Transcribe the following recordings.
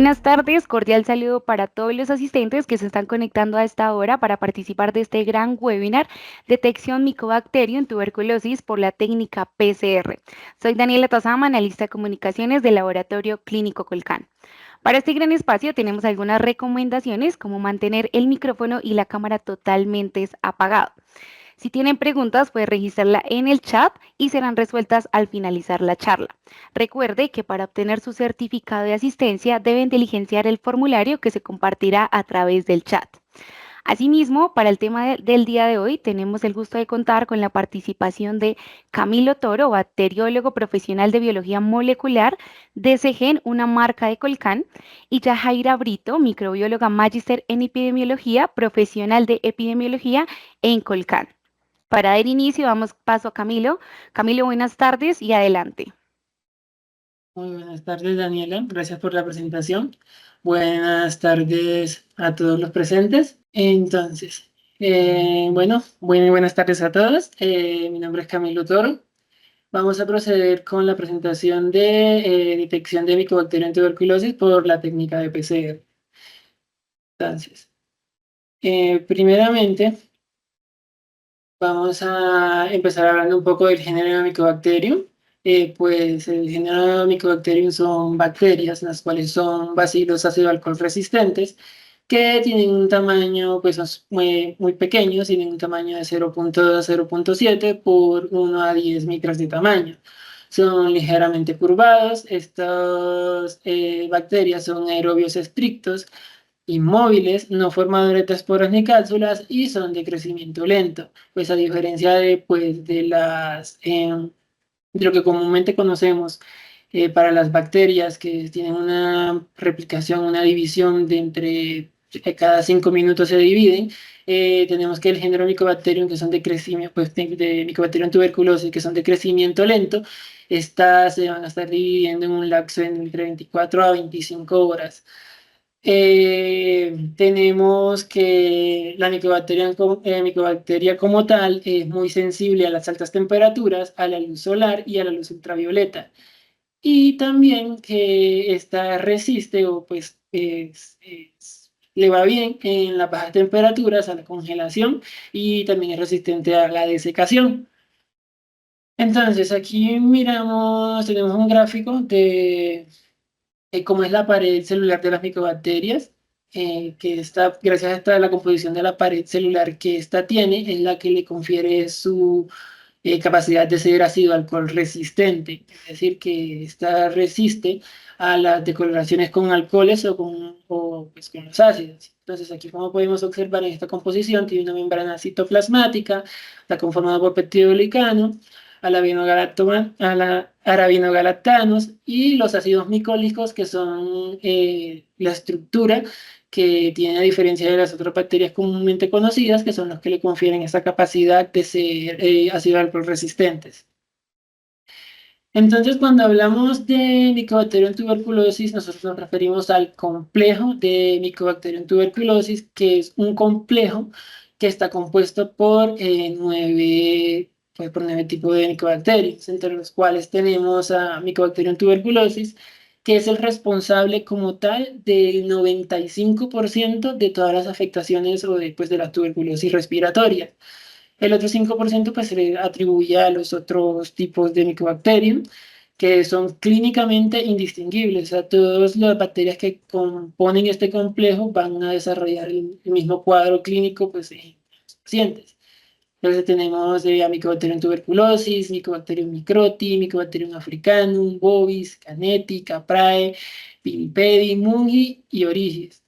Buenas tardes, cordial saludo para todos los asistentes que se están conectando a esta hora para participar de este gran webinar, Detección Mycobacterium Tuberculosis por la técnica PCR. Soy Daniela Tazama, analista de comunicaciones del Laboratorio Clínico Colcán. Para este gran espacio tenemos algunas recomendaciones como mantener el micrófono y la cámara totalmente apagados. Si tienen preguntas, puede registrarla en el chat y serán resueltas al finalizar la charla. Recuerde que para obtener su certificado de asistencia deben diligenciar el formulario que se compartirá a través del chat. Asimismo, para el tema del día de hoy, tenemos el gusto de contar con la participación de Camilo Toro, bacteriólogo profesional de biología molecular de Segen, una marca de Colcán, y Yajaira Brito, microbióloga magíster en epidemiología, profesional de epidemiología en Colcán. Para dar inicio, damos paso a Camilo. Camilo, buenas tardes y adelante. Muy buenas tardes, Daniela. Gracias por la presentación. Buenas tardes a todos los presentes. Entonces, buenas tardes a todos. Mi nombre es Camilo Toro. Vamos a proceder con la presentación de detección de Mycobacterium tuberculosis por la técnica de PCR. Entonces, primeramente, vamos a empezar hablando un poco del género Mycobacterium. Pues el género Mycobacterium son bacterias, las cuales son bacilos ácido alcohol resistentes, que tienen un tamaño, pues son muy pequeños, tienen un tamaño de 0.2 a 0.7 por 1 a 10 micras de tamaño. Son ligeramente curvados. Estas bacterias son aerobios estrictos, inmóviles, no formadores de esporas ni cápsulas y son de crecimiento lento, pues a diferencia de lo que comúnmente conocemos para las bacterias que tienen una replicación, una división de cada 5 minutos se dividen. Tenemos que el género Mycobacterium, que son de crecimiento, pues de Mycobacterium tuberculosis, que son de crecimiento lento, estas se van a estar dividiendo en un lapso entre 24 a 25 horas. Tenemos que la micobacteria como tal es muy sensible a las altas temperaturas, a la luz solar y a la luz ultravioleta. Y también que esta resiste o pues le va bien en las bajas temperaturas, a la congelación, y también es resistente a la desecación. Entonces aquí tenemos un gráfico de cómo es la pared celular de las micobacterias, que está, gracias a la composición de la pared celular que ésta tiene, es la que le confiere su capacidad de ser ácido alcohol resistente, es decir, que esta resiste a las decoloraciones con alcoholes pues, con los ácidos. Entonces, aquí como podemos observar en esta composición, tiene una membrana citoplasmática, está conformada por peptidoglicano, arabinogalactanos y los ácidos micólicos, que son la estructura que tiene, a diferencia de las otras bacterias comúnmente conocidas, que son los que le confieren esa capacidad de ser ácido alcohol resistentes. Entonces, cuando hablamos de Mycobacterium tuberculosis, nosotros nos referimos al complejo de Mycobacterium tuberculosis, que es un complejo que está compuesto por 9 tipos de micobacterias, entre los cuales tenemos a Mycobacterium tuberculosis, que es el responsable como tal del 95% de todas las afectaciones de la tuberculosis respiratoria. El otro 5% pues se le atribuye a los otros tipos de Mycobacterium, que son clínicamente indistinguibles. O sea, todas las bacterias que componen este complejo van a desarrollar el mismo cuadro clínico pues, en los pacientes. Entonces tenemos a Mycobacterium tuberculosis, Mycobacterium microti, Mycobacterium africanum, bovis, caneti, caprae, pinipedi, mungi y origes.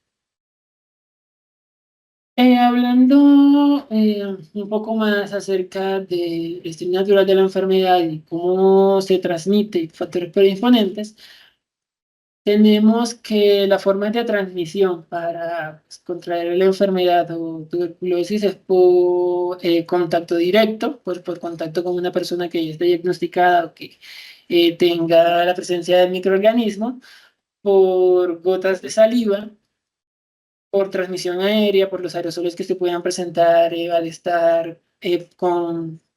Hablando un poco más acerca del estudio natural de la enfermedad y cómo se transmite y factores predisponentes, tenemos que la forma de transmisión para pues, contraer la enfermedad o tuberculosis es por contacto directo, pues por contacto con una persona que ya esté diagnosticada o que tenga la presencia del microorganismo, por gotas de saliva, por transmisión aérea, por los aerosoles que se puedan presentar al estar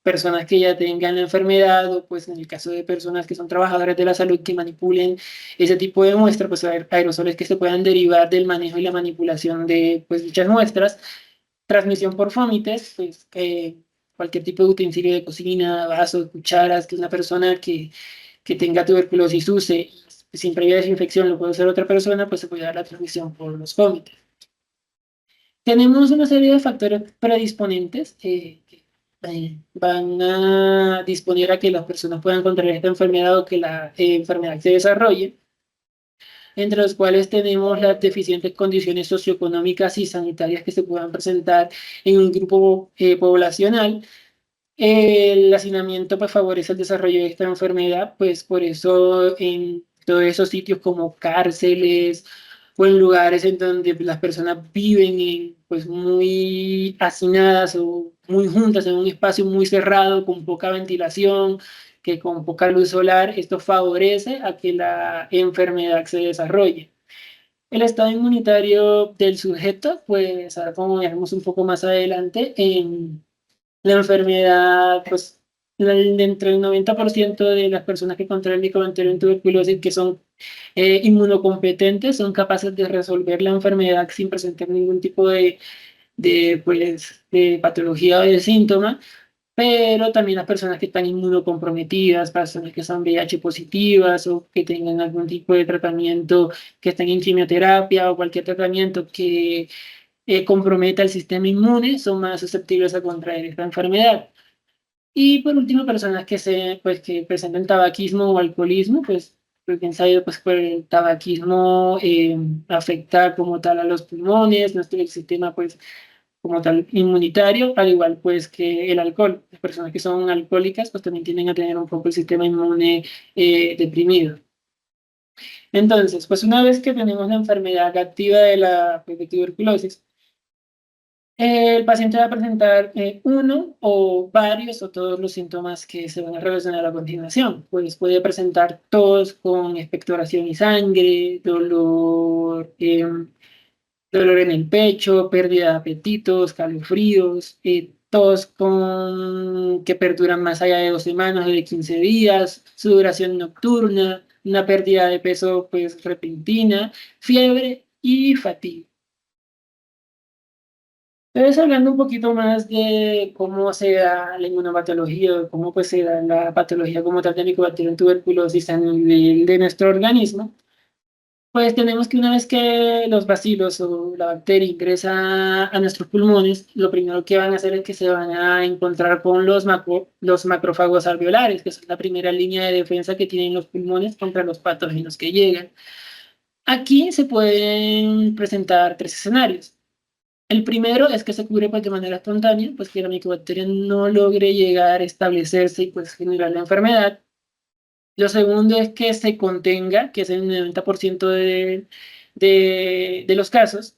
personas que ya tengan la enfermedad o pues en el caso de personas que son trabajadoras de la salud que manipulen ese tipo de muestras, pues aerosoles que se puedan derivar del manejo y la manipulación de pues dichas muestras, transmisión por fomites, pues cualquier tipo de utensilio de cocina, vasos, cucharas, que una persona que tenga tuberculosis use sin previa desinfección lo puede usar otra persona, pues se puede dar la transmisión por los fomites. Tenemos una serie de factores predisponentes que van a disponer a que las personas puedan contraer esta enfermedad o que la enfermedad se desarrolle, entre los cuales tenemos las deficientes condiciones socioeconómicas y sanitarias que se puedan presentar en un grupo poblacional. El hacinamiento pues, favorece el desarrollo de esta enfermedad, pues por eso en todos esos sitios como cárceles o en lugares en donde las personas viven pues, muy hacinadas o muy juntas en un espacio muy cerrado, con poca ventilación, que con poca luz solar, esto favorece a que la enfermedad se desarrolle. El estado inmunitario del sujeto, pues ahora como veremos un poco más adelante, la enfermedad, pues, entre el 90% de las personas que contraen Mycobacterium en tuberculosis que son inmunocompetentes son capaces de resolver la enfermedad sin presentar ningún tipo pues, de patología o de síntoma, pero también las personas que están inmunocomprometidas, personas que son VIH positivas o que tengan algún tipo de tratamiento, que estén en quimioterapia o cualquier tratamiento que comprometa el sistema inmune, son más susceptibles a contraer esta enfermedad. Y por último, personas pues, que presenten tabaquismo o alcoholismo, pues bien sabido, pues por el tabaquismo afecta como tal a los pulmones, nuestro el sistema pues como tal inmunitario, al igual pues que el alcohol. Las personas que son alcohólicas pues también tienden a tener un poco el sistema inmune deprimido. Entonces, pues una vez que tenemos la enfermedad activa de la pues, de tuberculosis, el paciente va a presentar uno o varios o todos los síntomas que se van a relacionar a continuación. Pues puede presentar tos con expectoración y sangre, dolor en el pecho, pérdida de apetito, escalofríos, tos que perduran más allá de 2 semanas o de 15 días, sudoración nocturna, una pérdida de peso pues repentina, fiebre y fatiga. Entonces, hablando un poquito más de cómo se da la inmunopatología, de cómo pues, se da la patología como tal de Mycobacterium tuberculosis a nivel de nuestro organismo, pues tenemos que una vez que los bacilos o la bacteria ingresa a nuestros pulmones, lo primero que van a hacer es que se van a encontrar con los macrófagos alveolares, que son la primera línea de defensa que tienen los pulmones contra los patógenos que llegan. Aquí se pueden presentar tres escenarios. El primero es que se cubre pues, de manera espontánea, pues que la micobacteria no logre llegar a establecerse y pues generar la enfermedad. Lo segundo es que se contenga, que es el 90% de los casos,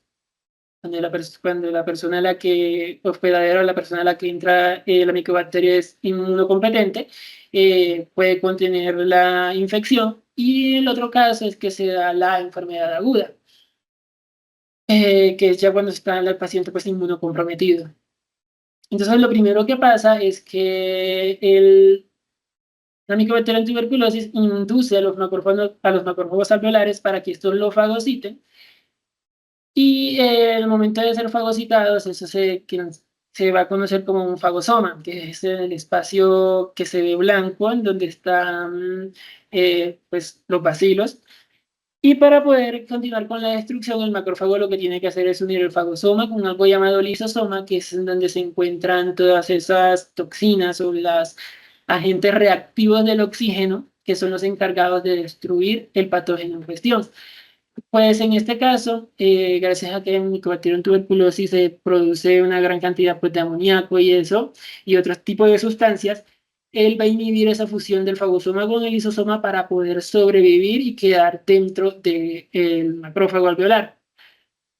cuando la persona a la que, hospedadera o la persona a la que entra la micobacteria es inmunocompetente, puede contener la infección. Y el otro caso es que se da la enfermedad aguda, que es ya cuando está el paciente pues inmunocomprometido. Entonces, lo primero que pasa es que la micobacteria en tuberculosis induce a los macrófagos alveolares para que estos lo fagociten. Y en el momento de ser fagocitados, se va a conocer como un fagosoma, que es el espacio que se ve blanco en donde están pues, los bacilos. Y para poder continuar con la destrucción, el macrófago lo que tiene que hacer es unir el fagosoma con algo llamado lisosoma, que es en donde se encuentran todas esas toxinas o los agentes reactivos del oxígeno, que son los encargados de destruir el patógeno en cuestión. Pues en este caso, gracias a que en Mycobacterium tuberculosis se produce una gran cantidad pues, de amoníaco y eso, y otros tipos de sustancias, él va a inhibir esa fusión del fagosoma con el lisosoma para poder sobrevivir y quedar dentro del macrófago alveolar.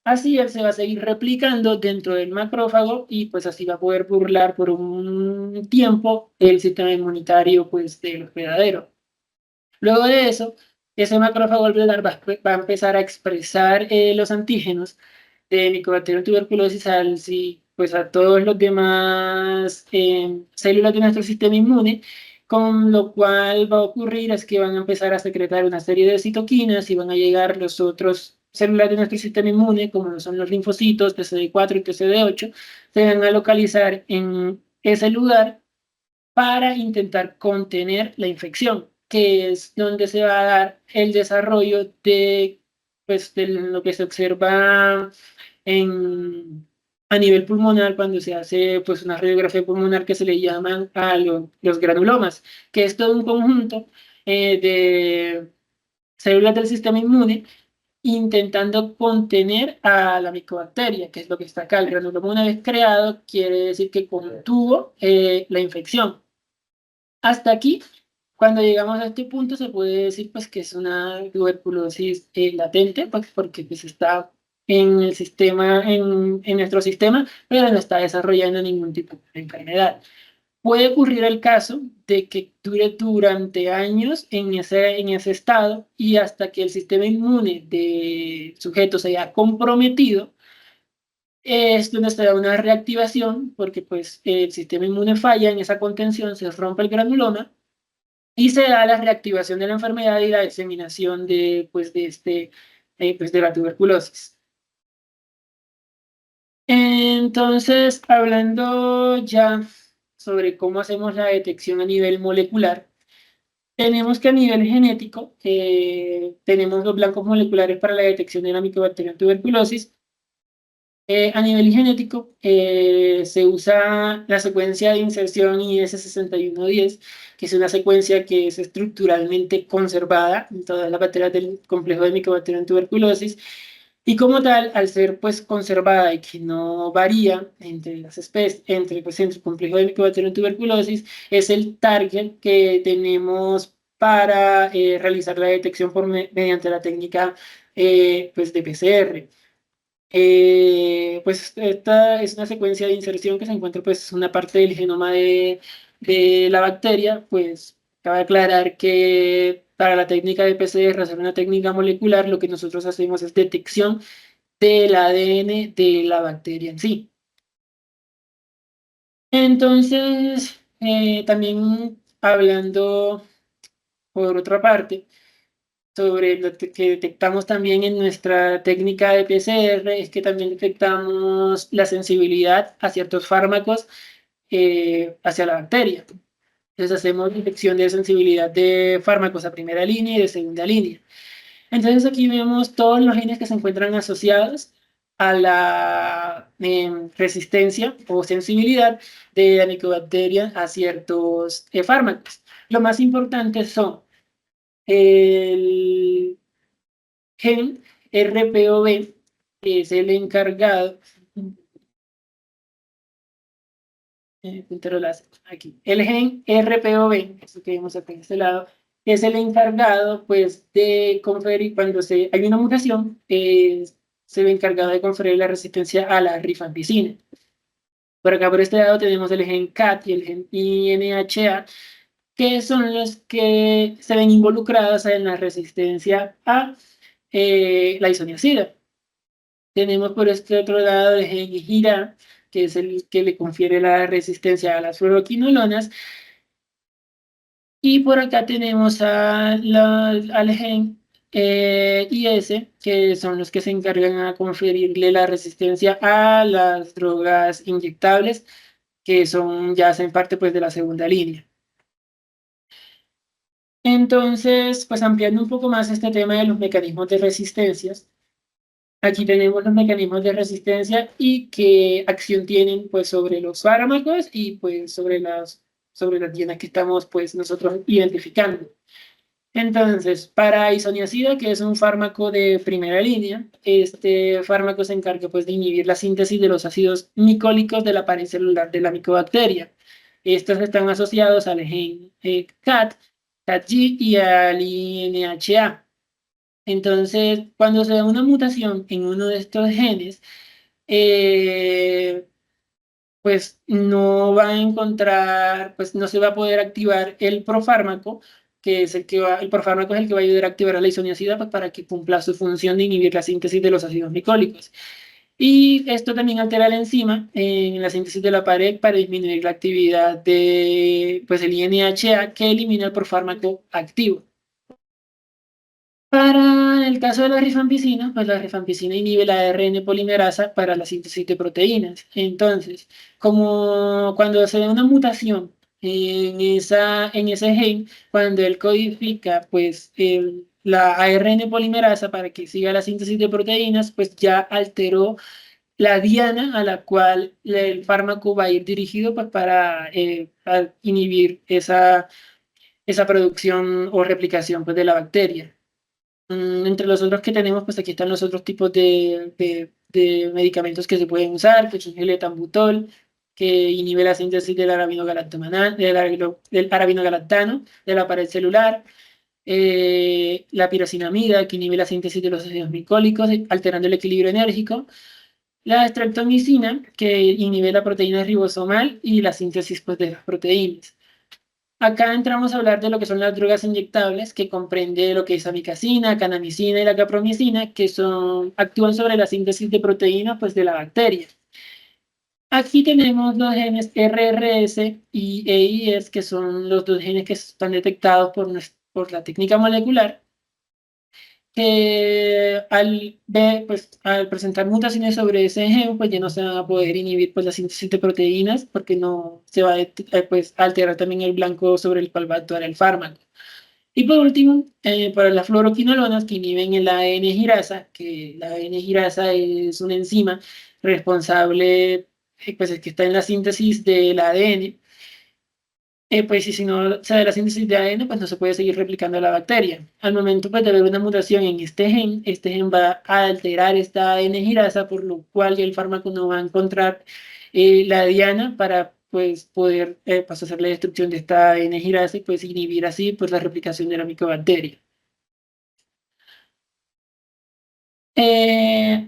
Así él se va a seguir replicando dentro del macrófago y pues así va a poder burlar por un tiempo el sistema inmunitario pues del hospedadero. Luego de eso, ese macrófago alveolar va a empezar a expresar los antígenos de Mycobacterium tuberculosis pues a todos los demás células de nuestro sistema inmune, con lo cual va a ocurrir es que van a empezar a secretar una serie de citoquinas y van a llegar los otros células de nuestro sistema inmune, como son los linfocitos, TCD4 y TCD8, se van a localizar en ese lugar para intentar contener la infección, que es donde se va a dar el desarrollo de, pues, de lo que se observa a nivel pulmonar cuando se hace pues, una radiografía pulmonar que se le llaman a los granulomas, que es todo un conjunto de células del sistema inmune intentando contener a la micobacteria, que es lo que está acá. El granuloma una vez creado quiere decir que contuvo la infección. Hasta aquí, cuando llegamos a este punto, se puede decir pues, que es una tuberculosis latente, pues, porque pues, está en el sistema, en nuestro sistema, pero no está desarrollando ningún tipo de enfermedad. Puede ocurrir el caso de que dure durante años en ese estado y hasta que el sistema inmune de sujetos se haya comprometido, es donde se da una reactivación, porque pues el sistema inmune falla en esa contención, se rompe el granuloma y se da la reactivación de la enfermedad y la diseminación de, pues, pues, de la tuberculosis. Entonces, hablando ya sobre cómo hacemos la detección a nivel molecular, tenemos que a nivel genético tenemos los blancos moleculares para la detección de la micobacteria tuberculosis. A nivel genético, se usa la secuencia de inserción IS6110, que es una secuencia que es estructuralmente conservada en todas las bacterias del complejo de Mycobacterium tuberculosis, y como tal, al ser pues conservada y que no varía entre las especies, entre el complejo de Mycobacterium tuberculosis, es el target que tenemos para realizar la detección mediante la técnica pues de PCR. Pues esta es una secuencia de inserción que se encuentra pues una parte del genoma de la bacteria, pues cabe aclarar que para la técnica de PCR, hacer una técnica molecular, lo que nosotros hacemos es detección del ADN de la bacteria en sí. Entonces, también hablando por otra parte, sobre lo que detectamos también en nuestra técnica de PCR es que también detectamos la sensibilidad a ciertos fármacos hacia la bacteria. Entonces hacemos detección de sensibilidad de fármacos a primera línea y de segunda línea. Entonces aquí vemos todos los genes que se encuentran asociados a la resistencia o sensibilidad de la micobacteria a ciertos fármacos. Lo más importante son el gen RPOB, que es el encargado, aquí, el gen RPOB, eso que vemos acá en este lado, es el encargado pues de conferir, cuando hay una mutación, se ve encargado de conferir la resistencia a la rifampicina. Por acá por este lado tenemos el gen CAT y el gen INHA, que son los que se ven involucrados en la resistencia a la isoniazida. Tenemos por este otro lado el gen GIRA, que es el que le confiere la resistencia a las fluoroquinolonas. Y por acá tenemos al gen IS, que son los que se encargan a conferirle la resistencia a las drogas inyectables, que son ya hacen parte pues, de la segunda línea. Entonces, pues ampliando un poco más este tema de los mecanismos de resistencias, aquí tenemos los mecanismos de resistencia y qué acción tienen pues sobre los fármacos y pues sobre las dienas que estamos pues nosotros identificando. Entonces, para isoniazida, que es un fármaco de primera línea, este fármaco se encarga pues de inhibir la síntesis de los ácidos micólicos de la pared celular de la micobacteria. Estos están asociados al gen CAT, CATG y al INHA. Entonces, cuando se da una mutación en uno de estos genes, pues no va a encontrar, pues no se va a poder activar el profármaco, que es el profármaco es el que va a ayudar a activar a la isoniazida pues, para que cumpla su función de inhibir la síntesis de los ácidos glicólicos. Y esto también altera la enzima en la síntesis de la pared para disminuir la actividad de, pues, el INHA que elimina el profármaco activo. Para el caso de la rifampicina, pues la rifampicina inhibe la ARN polimerasa para la síntesis de proteínas. Entonces, como cuando se da una mutación en ese gen, cuando él codifica pues la ARN polimerasa para que siga la síntesis de proteínas, pues ya alteró la diana a la cual el fármaco va a ir dirigido pues para inhibir esa producción o replicación pues de la bacteria. Entre los otros que tenemos, pues aquí están los otros tipos de medicamentos que se pueden usar, que es el etambutol, que inhibe la síntesis del arabinogalactano de la pared celular, la piracinamida, que inhibe la síntesis de los ácidos glicólicos, alterando el equilibrio enérgico, la estreptomicina, que inhibe la proteína ribosomal y la síntesis pues, de las proteínas. Acá entramos a hablar de lo que son las drogas inyectables, que comprende lo que es amicacina, canamicina y la capromicina, que actúan sobre la síntesis de proteínas pues, de la bacteria. Aquí tenemos los genes RRS y EIS, que son los dos genes que están detectados por la técnica molecular, que al presentar mutaciones sobre ese gen, pues ya no se van a poder inhibir pues, la síntesis de proteínas, porque no se va a pues, alterar también el blanco sobre el cual va a actuar el fármaco. Y por último, para las fluoroquinolonas que inhiben el AN girasa, que la AN girasa es una enzima responsable, pues es que está en la síntesis del ADN, pues y si no se da la síntesis de ADN, pues no se puede seguir replicando la bacteria. Al momento pues, de haber una mutación en este gen va a alterar esta ADN girasa, por lo cual el fármaco no va a encontrar la diana para pues, poder hacer la destrucción de esta ADN girasa y pues inhibir así pues, la replicación de la micobacteria.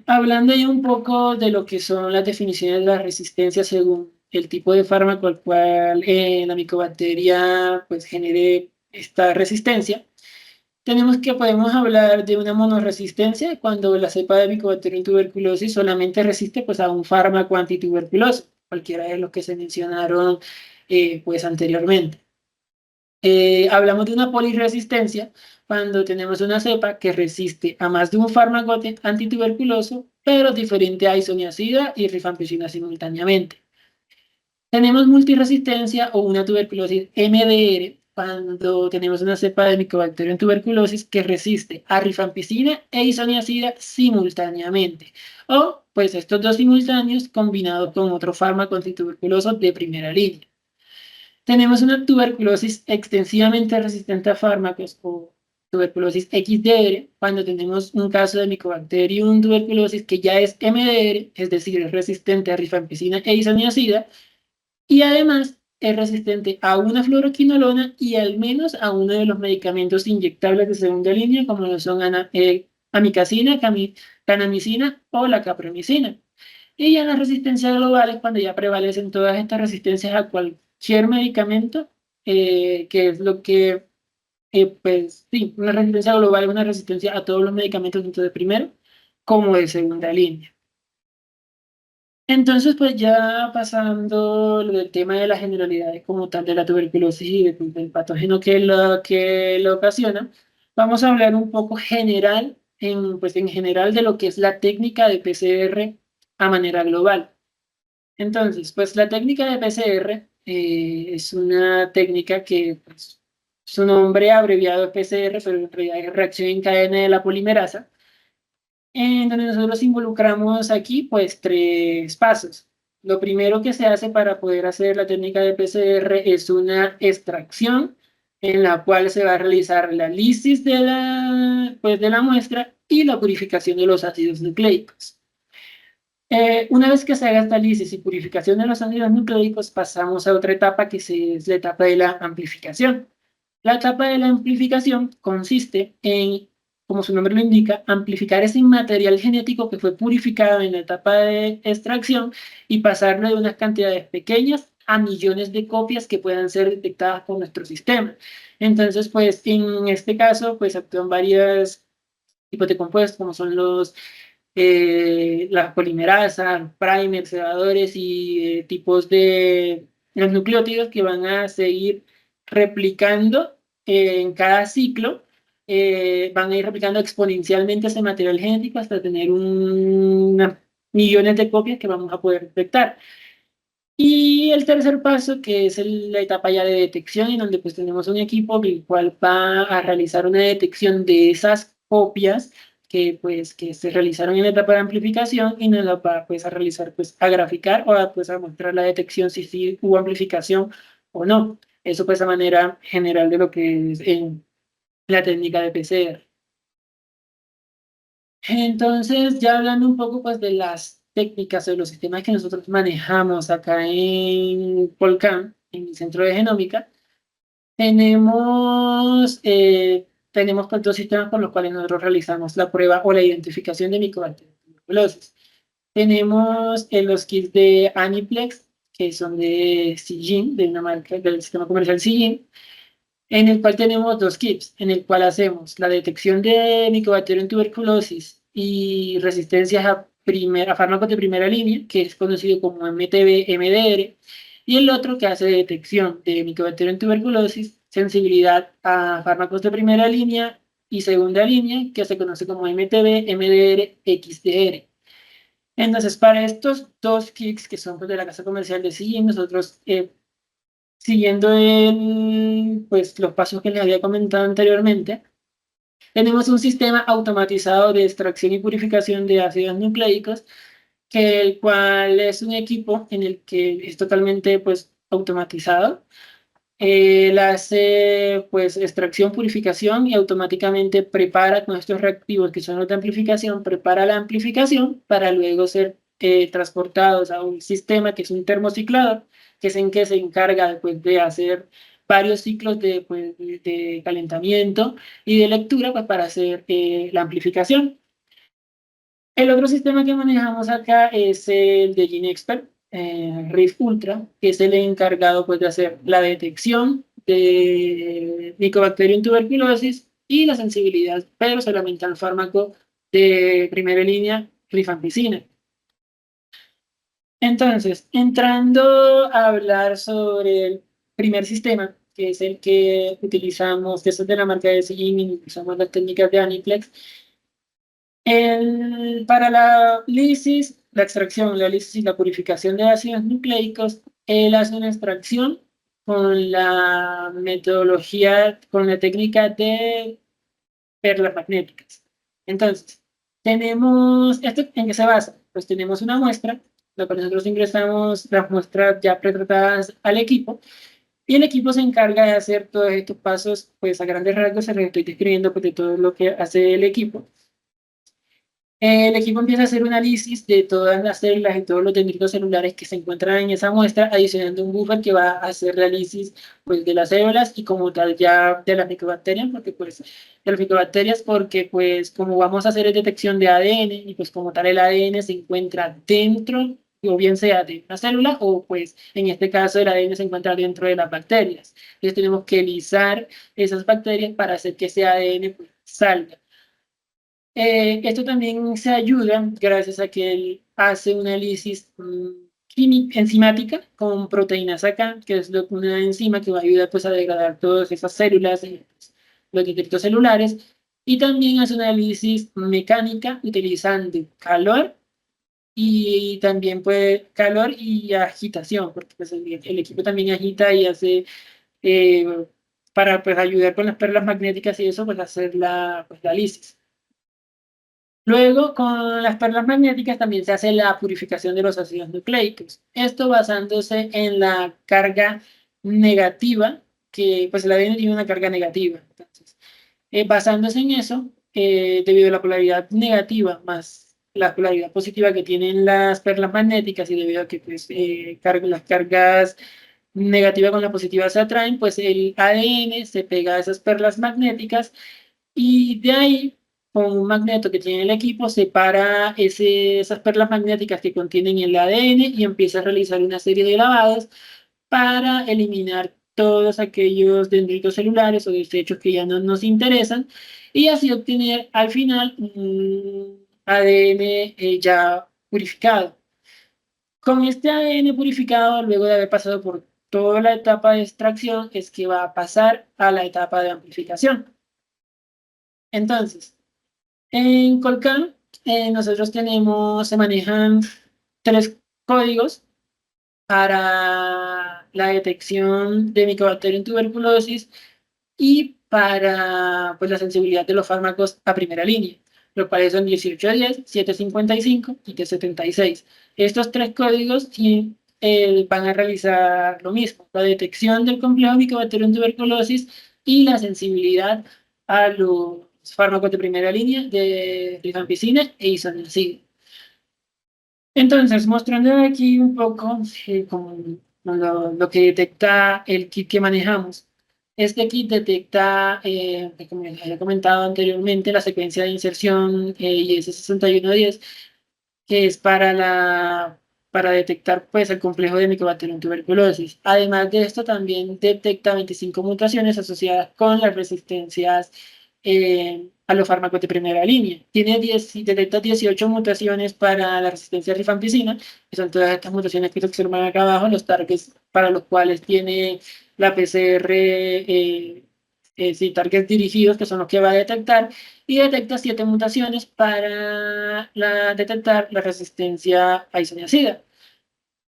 Hablando ya un poco de lo que son las definiciones de la resistencia según el tipo de fármaco al cual la micobacteria pues genere esta resistencia, podemos hablar de una monoresistencia cuando la cepa de Mycobacterium en tuberculosis solamente resiste pues a un fármaco antituberculoso, cualquiera de los que se mencionaron pues anteriormente. Hablamos de una polirresistencia cuando tenemos una cepa que resiste a más de un fármaco antituberculoso, pero diferente a isoniazida y rifampicina simultáneamente. Tenemos multiresistencia o una tuberculosis MDR cuando tenemos una cepa de Mycobacterium tuberculosis que resiste a rifampicina e isoniazida simultáneamente. O pues estos dos simultáneos combinados con otro fármaco antituberculoso de primera línea. Tenemos una tuberculosis extensivamente resistente a fármacos o tuberculosis XDR cuando tenemos un caso de Mycobacterium tuberculosis que ya es MDR, es decir, es resistente a rifampicina e isoniazida y además es resistente a una fluoroquinolona y al menos a uno de los medicamentos inyectables de segunda línea como lo son amicacina, canamicina o la capromicina. Y ya en la resistencia global es cuando ya prevalecen todas estas resistencias a cualquier medicamento, que es lo que, pues sí, una resistencia global es una resistencia a todos los medicamentos, tanto de primero como de segunda línea. Entonces, pues ya pasando lo del tema de las generalidades como tal de la tuberculosis y del patógeno que lo ocasiona, vamos a hablar un poco general, pues en general de lo que es la técnica de PCR a manera global. Entonces, pues la técnica de PCR es una técnica que pues, su nombre abreviado es PCR, pero en realidad es reacción en cadena de la polimerasa, en donde nosotros involucramos aquí pues tres pasos. Lo primero que se hace para poder hacer la técnica de PCR es una extracción en la cual se va a realizar la lisis de la muestra y la purificación de los ácidos nucleicos. Una vez que se haga esta lisis y purificación de los ácidos nucleicos, pasamos a otra etapa que es la etapa de la amplificación. La etapa de la amplificación consiste en, como su nombre lo indica, amplificar ese material genético que fue purificado en la etapa de extracción y pasarlo de unas cantidades pequeñas a millones de copias que puedan ser detectadas por nuestro sistema. Entonces, pues en este caso, pues actúan varios tipos de compuestos, como son los la polimerasa, primers, cebadores y tipos de los nucleótidos que van a seguir replicando en cada ciclo, van a ir replicando exponencialmente ese material genético hasta tener unas millones de copias que vamos a poder detectar. Y el tercer paso, que es la etapa ya de detección, en donde pues tenemos un equipo el cual va a realizar una detección de esas copias que se realizaron en la etapa de amplificación y nos la va pues a realizar pues a graficar o pues a mostrar la detección si sí hubo amplificación o no. Eso pues a manera general de lo que es en la técnica de PCR. Entonces, ya hablando un poco pues de las técnicas o de los sistemas que nosotros manejamos acá en Polcam, en el Centro de Genómica, tenemos pues, dos sistemas por los cuales nosotros realizamos la prueba o la identificación de micobacterias de tuberculosis. Tenemos los kits de Aniplex, que son de Syngene, de una marca del sistema comercial Syngene, en el cual tenemos dos kits, en el cual hacemos la detección de Mycobacterium tuberculosis y resistencias a fármacos de primera línea, que es conocido como MTB-MDR, y el otro que hace detección de Mycobacterium tuberculosis, sensibilidad a fármacos de primera línea y segunda línea, que se conoce como MTB-MDR-XDR. Entonces, para estos dos kits que son pues, de la casa comercial de CIE, nosotros siguiendo pues, los pasos que les había comentado anteriormente, tenemos un sistema automatizado de extracción y purificación de ácidos nucleicos, que el cual es un equipo en el que es totalmente pues, automatizado. Él hace pues extracción, purificación y automáticamente prepara con estos reactivos que son los de amplificación, prepara la amplificación para luego ser transportados a un sistema que es un termociclador, que es en que se encarga pues, de hacer varios ciclos pues, de calentamiento y de lectura pues, para hacer la amplificación. El otro sistema que manejamos acá es el de GeneXpert, Rift Ultra, que es el encargado pues, de hacer la detección de Mycobacterium tuberculosis y la sensibilidad, pero solamente al fármaco de primera línea, rifampicina. Entonces, entrando a hablar sobre el primer sistema, que es el que utilizamos, que es el de la marca de Sigin, usamos las técnicas de Aniplex. Para la lisis, la extracción, la lisis y la purificación de ácidos nucleicos, él hace una extracción con la metodología, con la técnica de perlas magnéticas. Entonces, ¿esto en qué se basa? Pues tenemos una muestra, la cual nosotros ingresamos las muestras ya pretratadas al equipo, y el equipo se encarga de hacer todos estos pasos, pues a grandes rasgos se los estoy describiendo pues, de todo lo que hace el equipo. El equipo empieza a hacer un análisis de todas las células y todos los dendritos celulares que se encuentran en esa muestra, adicionando un buffer que va a hacer el análisis pues, de las células y como tal ya de las micobacterias, porque pues como vamos a hacer detección de ADN y pues como tal el ADN se encuentra dentro, o bien sea de una célula o pues en este caso el ADN se encuentra dentro de las bacterias. Entonces tenemos que lisar esas bacterias para hacer que ese ADN pues, salga. Esto también se ayuda gracias a que él hace un análisis enzimática con proteínas acá, que es una enzima que va a ayudar pues, a degradar todas esas células, los detritos celulares, y también hace un análisis mecánica utilizando calor y también pues calor y agitación, porque pues, el equipo también agita y hace eh, para pues, ayudar con las perlas magnéticas y eso, pues hacer la lisis. Luego, con las perlas magnéticas también se hace la purificación de los ácidos nucleicos. Esto basándose en la carga negativa, que pues el ADN tiene una carga negativa. Entonces, basándose en eso, debido a la polaridad negativa más la polaridad positiva que tienen las perlas magnéticas y debido a que pues, las cargas negativas con la positiva se atraen, pues el ADN se pega a esas perlas magnéticas y de ahí, con un magneto que tiene el equipo, separa esas perlas magnéticas que contienen el ADN y empieza a realizar una serie de lavados para eliminar todos aquellos dendritos celulares o desechos que ya no nos interesan y así obtener al final ADN ya purificado. Con este ADN purificado, luego de haber pasado por toda la etapa de extracción, es que va a pasar a la etapa de amplificación. Entonces, en Colcan, nosotros se manejan 3 códigos para la detección de Mycobacterium en tuberculosis y para pues, la sensibilidad de los fármacos a primera línea, los cuales son 1810, 755 y T76. Estos 3 códigos van a realizar lo mismo, la detección del complejo Mycobacterium en tuberculosis y la sensibilidad a los fármacos de primera línea de rifampicina e isoniazid. Entonces, mostrando aquí un poco como lo que detecta el kit que manejamos. Este kit detecta, como les había comentado anteriormente, la secuencia de inserción IS6110, que es para detectar pues, el complejo de Mycobacterium tuberculosis. Además de esto, también detecta 25 mutaciones asociadas con las resistencias a los fármacos de primera línea. Detecta 18 mutaciones para la resistencia a rifampicina, que son todas estas mutaciones que se observan acá abajo, los targets para los cuales tiene la PCR, sí, targets dirigidos, que son los que va a detectar, y detecta 7 mutaciones para detectar la resistencia a isoniazida,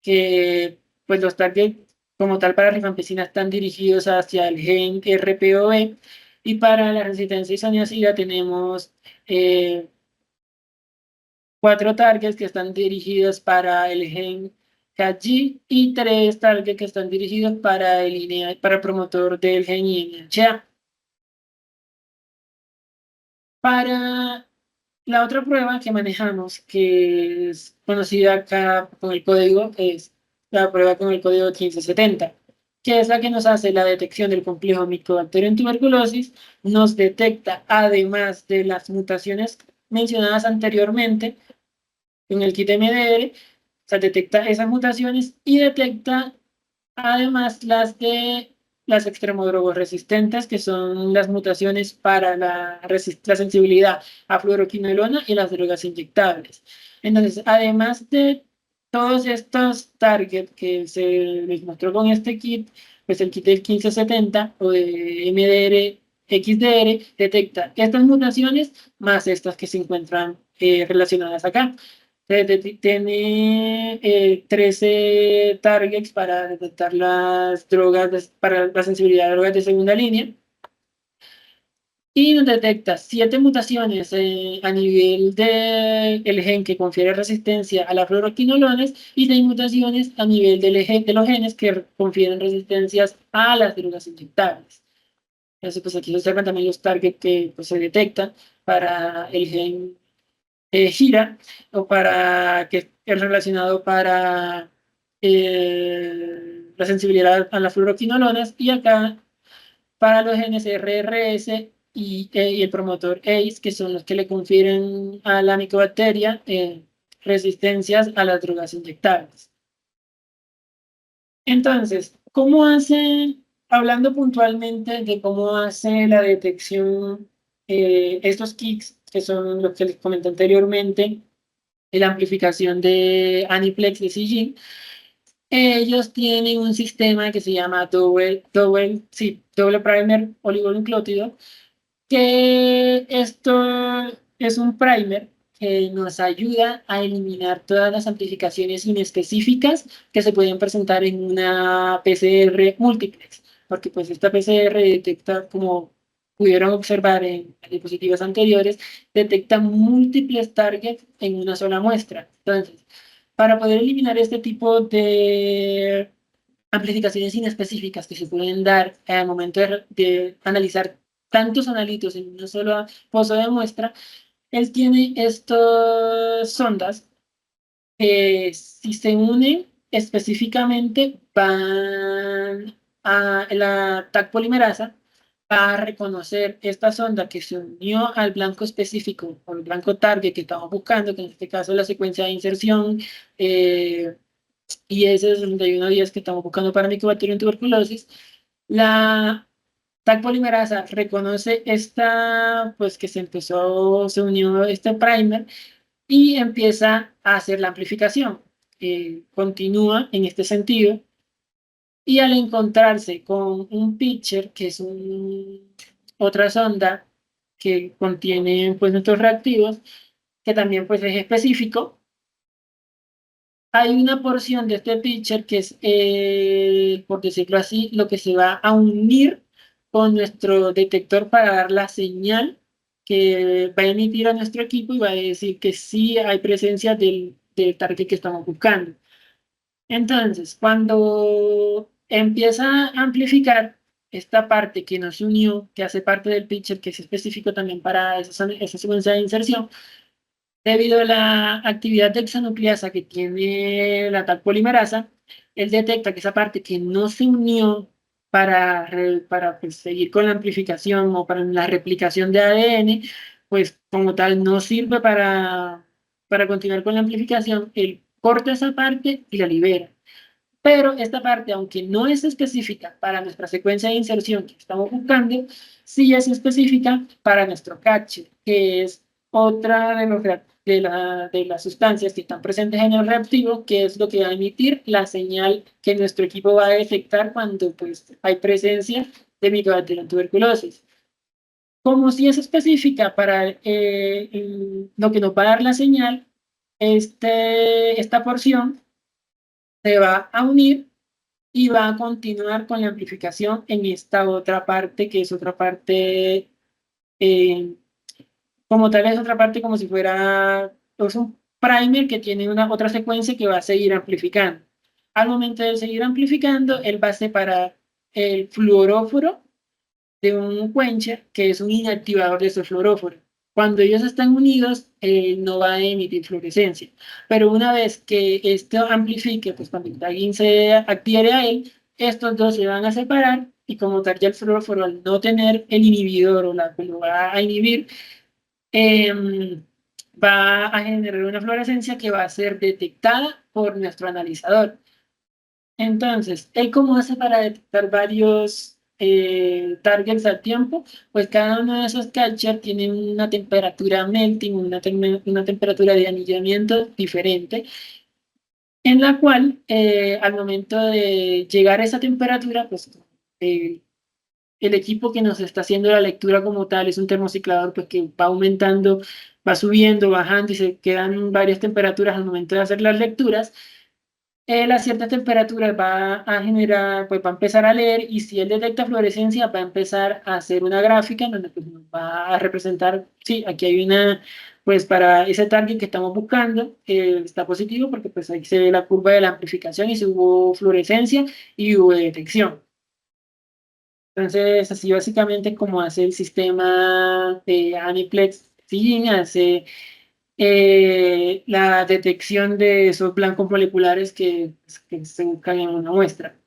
que pues los targets como tal para rifampicina están dirigidos hacia el gen RPOE, y para la resistencia a isoniazida tenemos 4 targets que están dirigidos para el gen CAG y 3 targets que están dirigidos para para el promotor del gen INHA. Para la otra prueba que manejamos, que es conocida acá con el código, es la prueba con el código 1570, que es la que nos hace la detección del complejo Mycobacterium tuberculosis, nos detecta, además de las mutaciones mencionadas anteriormente en el kit MDR, o sea, detecta esas mutaciones y detecta además las extremodrogos resistentes, que son las mutaciones para la sensibilidad a fluoroquinolona y las drogas inyectables. Entonces, además de todos estos targets que se les mostró con este kit, pues el kit del 1570 o de MDR XDR detecta estas mutaciones más estas que se encuentran relacionadas acá. Tiene 13 targets para detectar las drogas, para la sensibilidad de drogas de segunda línea. Y nos detecta 7 mutaciones a nivel del gen que confiere resistencia a las fluoroquinolonas y 6 mutaciones a nivel de los genes que confieren resistencias a las drogas inyectables. Entonces, pues aquí se observan también los targets que pues, se detectan para el gen gira o para que es relacionado para la sensibilidad a las fluoroquinolonas y acá para los genes RRS y el promotor ACE, que son los que le confieren a la micobacteria resistencias a las drogas inyectables. Entonces, ¿cómo hacen, hablando puntualmente de cómo hace la detección estos kits, que son los que les comenté anteriormente, la amplificación de Aniplex de Sigin? Ellos tienen un sistema que se llama doble primer oligonucleótido, que esto es un primer que nos ayuda a eliminar todas las amplificaciones inespecíficas que se pueden presentar en una PCR múltiplex, porque pues esta PCR detecta, como pudieron observar en dispositivos anteriores, detecta múltiples targets en una sola muestra. Entonces, para poder eliminar este tipo de amplificaciones inespecíficas que se pueden dar al momento de analizar tantos analitos en una sola pozo de muestra, él tiene estas sondas que si se unen específicamente van a la TAC polimerasa a reconocer esta sonda que se unió al blanco específico o el blanco target que estamos buscando, que en este caso es la secuencia de inserción y ese es el 6110 que estamos buscando para Mycobacterium tuberculosis. La TAC polimerasa reconoce esta, pues que se unió este primer y empieza a hacer la amplificación. Continúa en este sentido y al encontrarse con un pitcher, que es otra sonda que contiene pues nuestros reactivos, que también pues es específico, hay una porción de este pitcher que es, por decirlo así, lo que se va a unir con nuestro detector para dar la señal que va a emitir a nuestro equipo y va a decir que sí hay presencia del target que estamos buscando. Entonces, cuando empieza a amplificar esta parte que nos unió, que hace parte del pitcher, que es específico también para esa secuencia de inserción, debido a la actividad de hexanucleasa que tiene la tal polimerasa, él detecta que esa parte que no se unió para pues, seguir con la amplificación o para la replicación de ADN, pues como tal no sirve para continuar con la amplificación, él corta esa parte y la libera. Pero esta parte, aunque no es específica para nuestra secuencia de inserción que estamos buscando, sí es específica para nuestro catcher, que es otra de las sustancias que están presentes en el reactivo, que es lo que va a emitir la señal que nuestro equipo va a detectar cuando pues, hay presencia de Mycobacterium tuberculosis. Como si es específica para lo que nos va a dar la señal, esta porción se va a unir y va a continuar con la amplificación en esta otra parte, que es otra parte, eh, como tal es otra parte como si fuera, es un primer que tiene una otra secuencia que va a seguir amplificando. Al momento de seguir amplificando, él va a separar el fluoróforo de un quencher, que es un inactivador de esos fluoróforos. Cuando ellos están unidos, no va a emitir fluorescencia. Pero una vez que esto amplifique, pues cuando alguien se adhiere a él, estos dos se van a separar y como tal ya el fluoróforo al no tener el inhibidor o la que lo va a inhibir, va a generar una fluorescencia que va a ser detectada por nuestro analizador. Entonces, ¿él cómo hace para detectar varios targets al tiempo? Pues cada uno de esos catchers tiene una temperatura melting, una temperatura de anillamiento diferente, en la cual al momento de llegar a esa temperatura, pues eh, el equipo que nos está haciendo la lectura como tal es un termociclador pues, que va aumentando, va subiendo, bajando y se quedan varias temperaturas al momento de hacer las lecturas. Él a ciertas temperaturas va a generar, pues va a empezar a leer y si él detecta fluorescencia va a empezar a hacer una gráfica en donde pues, nos va a representar, sí, aquí hay una, pues para ese target que estamos buscando, está positivo porque pues ahí se ve la curva de la amplificación y si hubo fluorescencia y hubo detección. Entonces, así básicamente como hace el sistema de Aniplex, sí, hace la detección de esos blancos moleculares que se buscan en una muestra.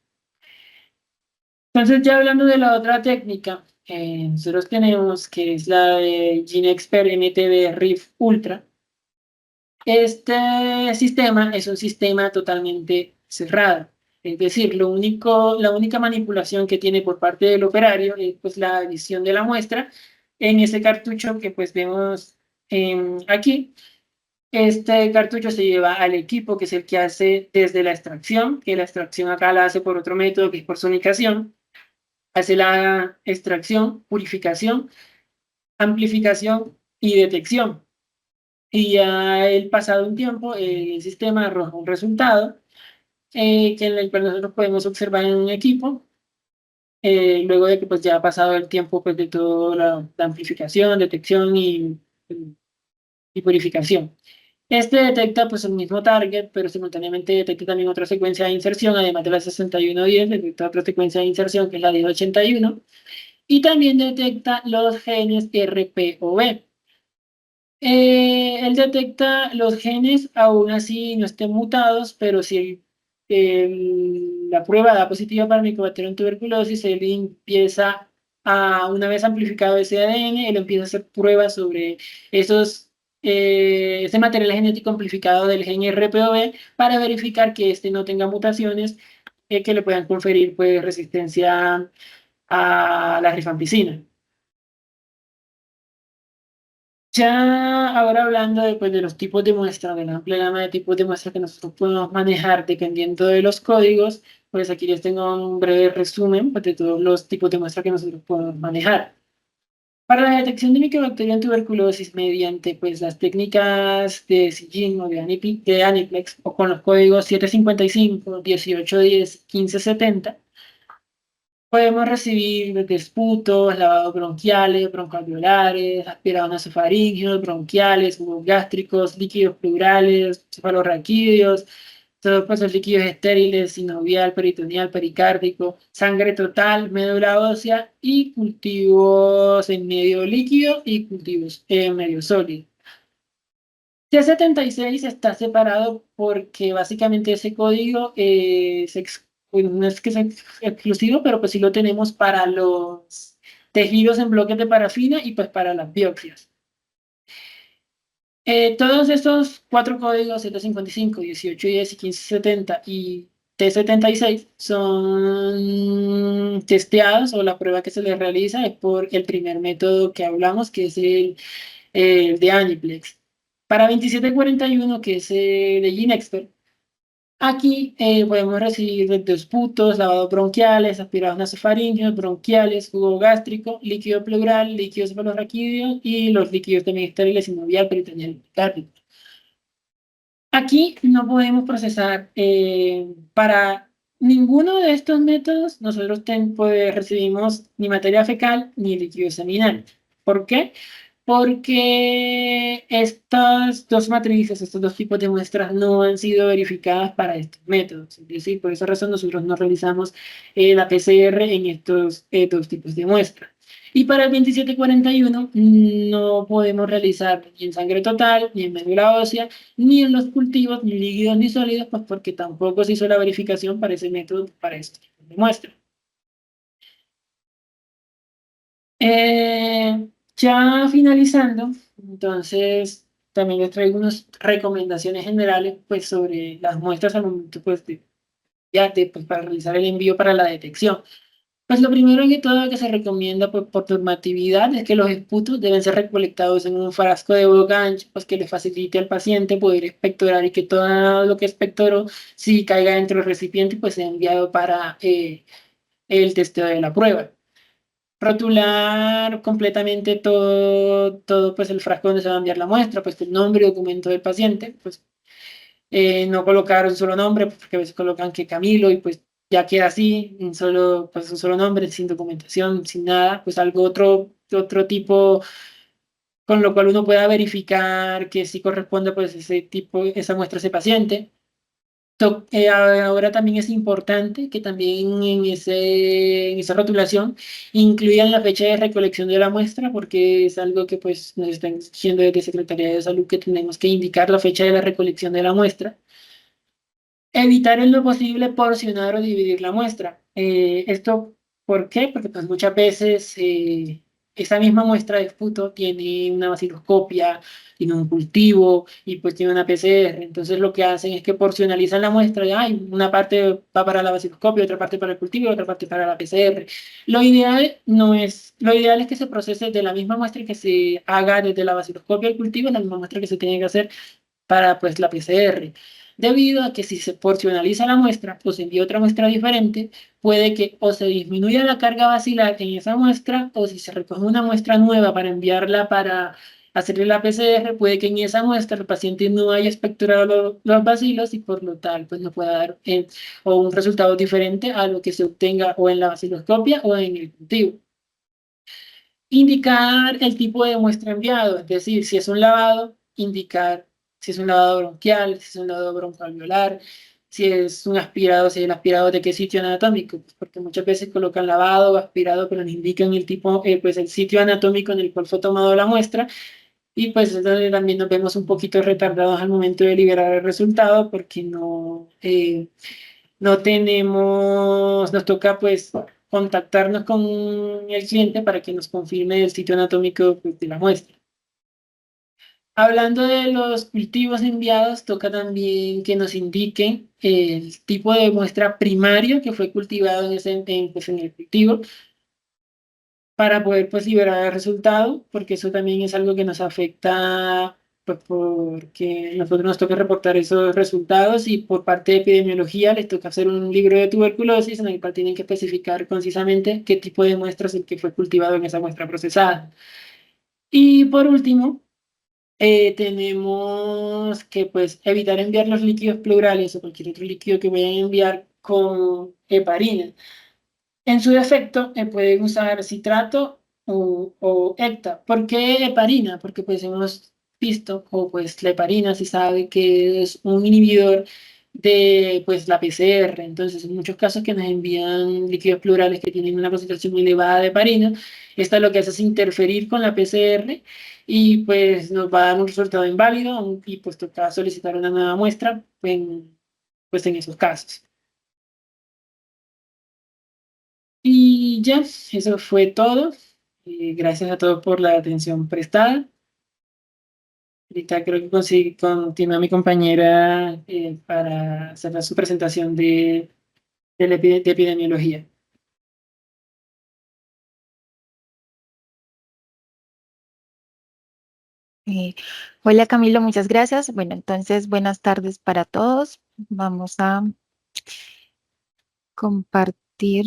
Entonces, ya hablando de la otra técnica, nosotros tenemos que es la de GeneXpert MTB RIF Ultra. Este sistema es un sistema totalmente cerrado. Es decir, la única manipulación que tiene por parte del operario es pues, la adición de la muestra en ese cartucho que pues vemos aquí. Este cartucho se lleva al equipo, que es el que hace desde la extracción, que la extracción acá la hace por otro método, que es por sonicación. Hace la extracción, purificación, amplificación y detección. Y ya el pasado un tiempo, el sistema arroja un resultado que en el cual nosotros podemos observar en un equipo, luego de que pues, ya ha pasado el tiempo pues, de toda la amplificación, detección y purificación. Este detecta pues el mismo target, pero simultáneamente detecta también otra secuencia de inserción, además de la 6110, detecta otra secuencia de inserción que es la 1081, y también detecta los genes RPOB. Él detecta los genes aún así no estén mutados, pero si la prueba da positiva para Mycobacterium tuberculosis, él empieza una vez amplificado ese ADN, él empieza a hacer pruebas sobre ese material genético amplificado del gen RPOB para verificar que este no tenga mutaciones que le puedan conferir pues, resistencia a la rifampicina. Ya ahora hablando de, pues, de los tipos de muestra, de la amplia gama de tipos de muestra que nosotros podemos manejar dependiendo de los códigos, pues aquí les tengo un breve resumen, pues, de todos los tipos de muestra que nosotros podemos manejar. Para la detección de micobacteria en tuberculosis mediante pues, las técnicas de Sigin o de Aniplex o con los códigos 755, 1810, 1570, podemos recibir desde esputos, lavados bronquiales, broncoalveolares, aspirados nasofaríngeos, bronquiales, jugos gástricos, líquidos pleurales, cefalorraquídeos, todos pues, los líquidos estériles, sinovial, peritoneal, pericárdico, sangre total, médula ósea y cultivos en medio líquido y cultivos en medio sólido. T76 está separado porque básicamente ese código pues, no es que sea exclusivo, pero pues sí lo tenemos para los tejidos en bloques de parafina y pues para las biopsias. Todos estos cuatro códigos, 755, 1810 y 1570 y T76, son testeados o la prueba que se les realiza es por el primer método que hablamos, que es el de Aniplex. Para 2741, que es el de Ginexpert, aquí podemos recibir desde esputos, lavados bronquiales, aspirados nasofaríngeos, bronquiales, jugo gástrico, líquido pleural, líquidos cefalorraquídeos y los líquidos también estériles, sinovial, peritoneal y cárdico. Aquí no podemos procesar para ninguno de estos métodos, nosotros pues, recibimos ni materia fecal ni líquido seminal. ¿Por qué? Porque estas dos matrices, estos dos tipos de muestras no han sido verificadas para estos métodos. Es decir, por esa razón nosotros no realizamos la PCR en estos dos tipos de muestras. Y para el 2741 no podemos realizar ni en sangre total, ni en médula ósea, ni en los cultivos, ni líquidos ni sólidos, pues porque tampoco se hizo la verificación para ese método, para estos tipos de muestras. Ya finalizando, entonces también les traigo unas recomendaciones generales pues, sobre las muestras al momento pues, pues, para realizar el envío para la detección. Pues lo primero que todo que se recomienda pues, por normatividad es que los esputos deben ser recolectados en un frasco de boca ancha, pues que le facilite al paciente poder expectorar y que todo lo que expectoró, si caiga dentro del recipiente, pues sea enviado para el testeo de la prueba. Rotular completamente todo pues el frasco donde se va a enviar la muestra, pues el nombre y documento del paciente, pues no colocar un solo nombre, pues, porque a veces colocan que Camilo y pues ya queda así, pues un solo nombre, sin documentación, sin nada, pues algo otro tipo con lo cual uno pueda verificar que sí corresponde pues ese tipo, esa muestra a ese paciente. Ahora también es importante que también en esa rotulación incluyan la fecha de recolección de la muestra, porque es algo que pues nos están exigiendo desde Secretaría de Salud que tenemos que indicar la fecha de la recolección de la muestra. Evitar en lo posible porcionar o dividir la muestra. ¿Esto por qué? Porque pues, muchas veces esa misma muestra de esputo tiene una vaciloscopia, tiene un cultivo y pues tiene una PCR. Entonces lo que hacen es que porcionalizan la muestra y hay una parte va para la vaciloscopia, otra parte para el cultivo y otra parte para la PCR. Lo ideal es que se procese de la misma muestra que se haga desde la vaciloscopia al cultivo, la misma muestra que se tiene que hacer para pues, la PCR, debido a que si se porcionaliza la muestra o se envía otra muestra diferente, puede que o se disminuya la carga bacilar en esa muestra o si se recoge una muestra nueva para enviarla para hacerle la PCR, puede que en esa muestra el paciente no haya expectorado los bacilos y por lo tal pues no pueda dar o un resultado diferente a lo que se obtenga o en la vaciloscopia o en el cultivo. Indicar el tipo de muestra enviado, es decir, si es un lavado, indicar si es un lavado bronquial, si es un lavado broncoalveolar, si es un aspirado, si es el aspirado de qué sitio anatómico, pues porque muchas veces colocan lavado o aspirado, pero no indican el tipo, pues el sitio anatómico en el cual fue tomado la muestra, y pues es donde también nos vemos un poquito retardados al momento de liberar el resultado, porque no tenemos, nos toca pues contactarnos con el cliente para que nos confirme el sitio anatómico pues, de la muestra. Hablando de los cultivos enviados, toca también que nos indiquen el tipo de muestra primario que fue cultivado pues, en el cultivo para poder pues liberar el resultado, porque eso también es algo que nos afecta, pues porque nosotros nos toca reportar esos resultados y por parte de epidemiología les toca hacer un libro de tuberculosis en el cual tienen que especificar concisamente qué tipo de muestra es el que fue cultivado en esa muestra procesada. Y por último, tenemos que pues evitar enviar los líquidos pleurales o cualquier otro líquido que vayan a enviar con heparina. En su defecto, pueden usar citrato o hepta. ¿Por qué heparina? Porque pues hemos visto, o pues la heparina se sabe que es un inhibidor de pues la PCR. Entonces, en muchos casos que nos envían líquidos plurales que tienen una concentración muy elevada de heparina, esta lo que hace es interferir con la PCR y pues nos va a dar un resultado inválido y pues toca solicitar una nueva muestra pues en esos casos. Y ya, eso fue todo. Gracias a todos por la atención prestada. Ahorita creo que continúa mi compañera para hacer su presentación de epidemiología. Eh, Hola Camilo, muchas gracias. Bueno, entonces buenas tardes para todos. Vamos a compartir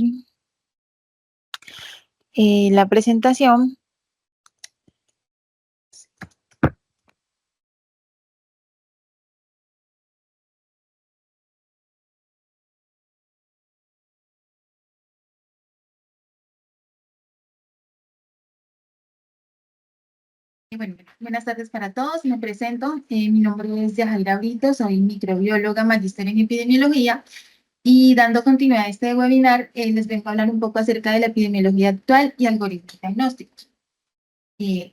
la presentación. Bueno, buenas tardes para todos. Me presento. Mi nombre es Yajaira Brito, soy microbióloga, magíster en epidemiología. Y dando continuidad a este webinar, les vengo a hablar un poco acerca de la epidemiología actual y algoritmos diagnósticos. Eh,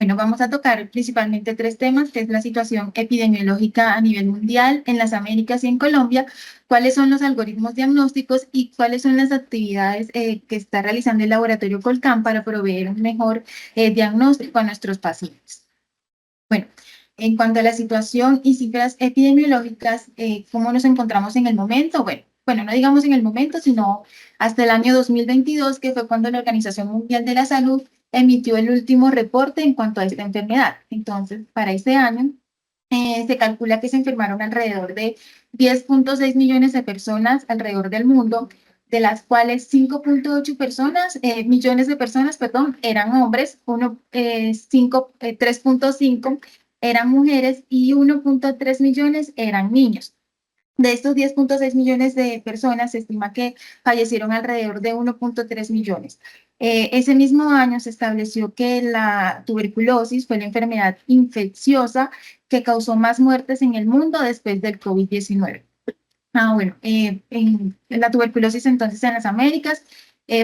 Bueno, vamos a tocar principalmente tres temas, que es la situación epidemiológica a nivel mundial, en las Américas y en Colombia, cuáles son los algoritmos diagnósticos y cuáles son las actividades que está realizando el laboratorio Colcam para proveer un mejor diagnóstico a nuestros pacientes. Bueno, en cuanto a la situación y cifras epidemiológicas, ¿cómo nos encontramos en el momento? Bueno, no digamos en el momento, sino hasta el año 2022, que fue cuando la Organización Mundial de la Salud emitió el último reporte en cuanto a esta enfermedad. Entonces, para ese año, se calcula que se enfermaron alrededor de 10,6 millones de personas alrededor del mundo, de las cuales 5,8 millones de personas, perdón, eran hombres, 3,5 eran mujeres y 1,3 millones eran niños. De estos 10,6 millones de personas, se estima que fallecieron alrededor de 1,3 millones. Ese mismo año se estableció que la tuberculosis fue la enfermedad infecciosa que causó más muertes en el mundo después del COVID-19. Bueno, en la tuberculosis entonces en las Américas,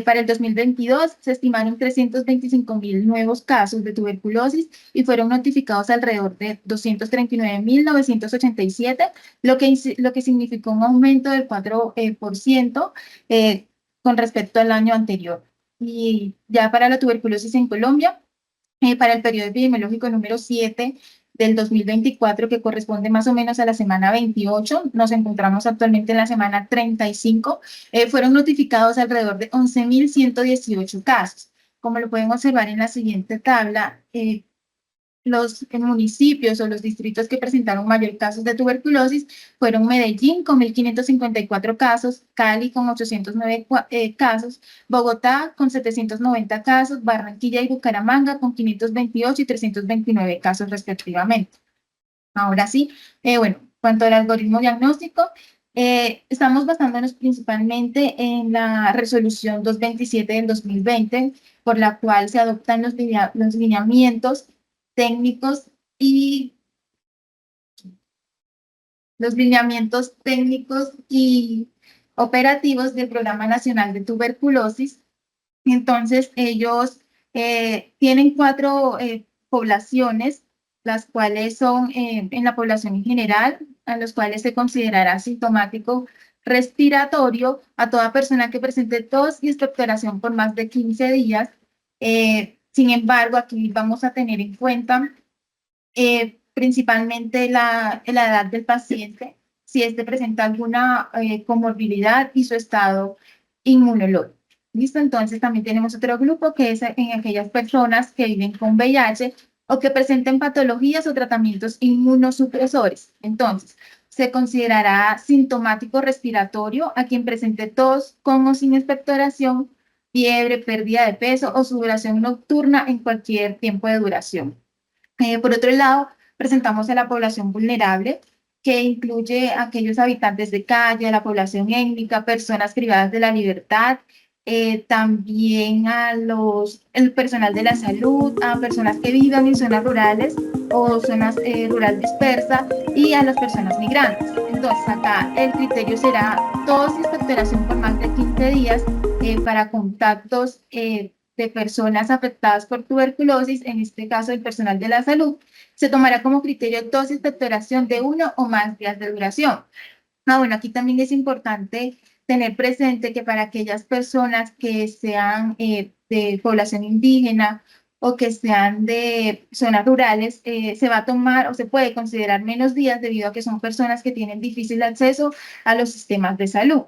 para el 2022 se estimaron 325.000 nuevos casos de tuberculosis y fueron notificados alrededor de 239.987, lo que significó un aumento del 4% con respecto al año anterior. Y ya para la tuberculosis en Colombia, para el periodo epidemiológico número 7 del 2024, que corresponde más o menos a la semana 28, nos encontramos actualmente en la semana 35, fueron notificados alrededor de 11.118 casos. Como lo pueden observar en la siguiente tabla, los municipios o los distritos que presentaron mayor casos de tuberculosis fueron Medellín con 1.554 casos, Cali con 809 casos, Bogotá con 790 casos, Barranquilla y Bucaramanga con 528 y 329 casos respectivamente. Ahora sí, bueno, cuanto al algoritmo diagnóstico, estamos basándonos principalmente en la resolución 227 del 2020, por la cual se adoptan los lineamientos técnicos y los lineamientos técnicos y operativos del Programa Nacional de Tuberculosis. Entonces, ellos tienen cuatro poblaciones, las cuales son en la población en general, a los cuales se considerará sintomático respiratorio a toda persona que presente tos y expectoración por más de 15 días. Sin embargo, aquí vamos a tener en cuenta principalmente la edad del paciente, si éste presenta alguna comorbilidad y su estado inmunológico. ¿Listo? Entonces también tenemos otro grupo que es en aquellas personas que viven con VIH o que presenten patologías o tratamientos inmunosupresores. Entonces, se considerará sintomático respiratorio a quien presente tos con o sin expectoración, fiebre, pérdida de peso o sudoración nocturna en cualquier tiempo de duración. Por otro lado, presentamos a la población vulnerable, que incluye a aquellos habitantes de calle, a la población étnica, personas privadas de la libertad, también el personal de la salud, a personas que vivan en zonas rurales o zonas rural dispersas y a las personas migrantes. Entonces, acá el criterio será tos y expectoración por más de 15 días para contactos de personas afectadas por tuberculosis, en este caso el personal de la salud, se tomará como criterio tos y expectoración de 1 o más días de duración. Bueno, aquí también es importante tener presente que para aquellas personas que sean de población indígena o que sean de zonas rurales, se va a tomar o se puede considerar menos días debido a que son personas que tienen difícil acceso a los sistemas de salud.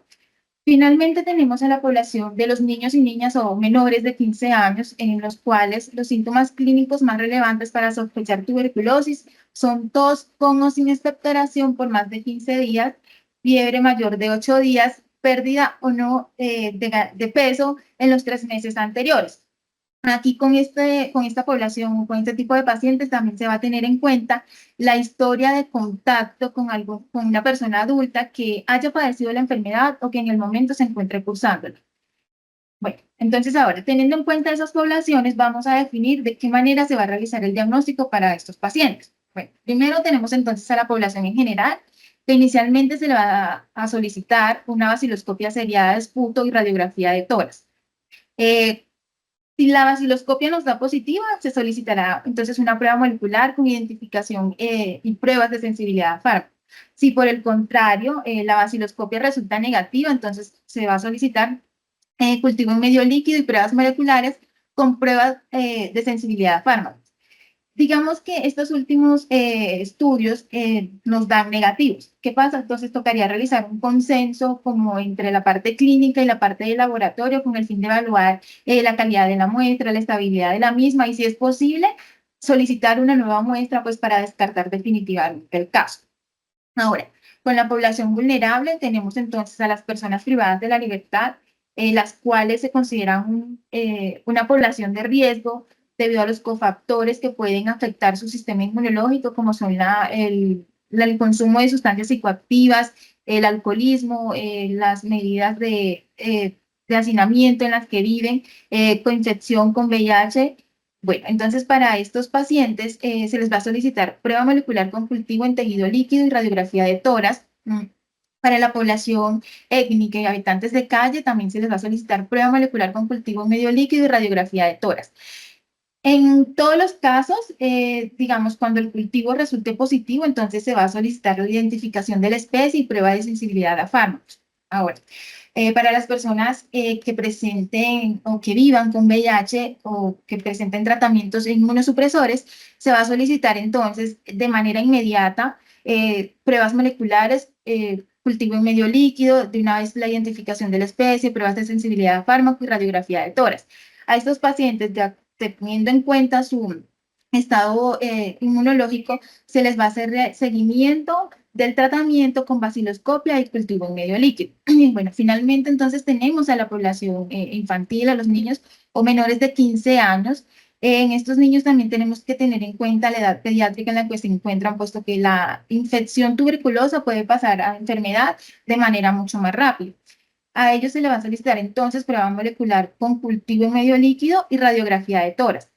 Finalmente tenemos a la población de los niños y niñas o menores de 15 años, en los cuales los síntomas clínicos más relevantes para sospechar tuberculosis son tos con o sin expectoración por más de 15 días, fiebre mayor de 8 días, pérdida o no de peso en los 3 meses anteriores. Aquí con esta población, con este tipo de pacientes, también se va a tener en cuenta la historia de contacto con una persona adulta que haya padecido la enfermedad o que en el momento se encuentre cursándola. Bueno, entonces ahora, teniendo en cuenta esas poblaciones, vamos a definir de qué manera se va a realizar el diagnóstico para estos pacientes. Bueno, primero tenemos entonces a la población en general, que inicialmente se le va a solicitar una vaciloscopia seriada de esputo y radiografía de tórax. Si la vaciloscopia nos da positiva, se solicitará entonces una prueba molecular con identificación y pruebas de sensibilidad a fármaco. Si por el contrario la vaciloscopia resulta negativa, entonces se va a solicitar cultivo en medio líquido y pruebas moleculares con pruebas de sensibilidad a fármacos. Digamos que estos últimos estudios nos dan negativos. ¿Qué pasa? Entonces tocaría realizar un consenso como entre la parte clínica y la parte de laboratorio con el fin de evaluar la calidad de la muestra, la estabilidad de la misma y si es posible solicitar una nueva muestra pues para descartar definitivamente el caso. Ahora, con la población vulnerable tenemos entonces a las personas privadas de la libertad, las cuales se consideran una población de riesgo debido a los cofactores que pueden afectar su sistema inmunológico, como son el consumo de sustancias psicoactivas, el alcoholismo, las medidas de hacinamiento en las que viven, coinfección con VIH. Bueno, entonces para estos pacientes se les va a solicitar prueba molecular con cultivo en tejido líquido y radiografía de tórax. Para la población étnica y habitantes de calle también se les va a solicitar prueba molecular con cultivo en medio líquido y radiografía de tórax. En todos los casos, digamos, cuando el cultivo resulte positivo, entonces se va a solicitar la identificación de la especie y prueba de sensibilidad a fármacos. Ahora, para las personas que presenten o que vivan con VIH o que presenten tratamientos inmunosupresores, se va a solicitar entonces de manera inmediata pruebas moleculares, cultivo en medio líquido, de una vez la identificación de la especie, pruebas de sensibilidad a fármaco y radiografía de tórax. A estos pacientes, teniendo en cuenta su estado inmunológico, se les va a hacer seguimiento del tratamiento con vaciloscopia y cultivo en medio líquido. Bueno, finalmente entonces tenemos a la población infantil, a los niños o menores de 15 años. En estos niños también tenemos que tener en cuenta la edad pediátrica en la que se encuentran, puesto que la infección tuberculosa puede pasar a enfermedad de manera mucho más rápida. A ellos se le va a solicitar entonces prueba molecular con cultivo en medio líquido y radiografía de tórax.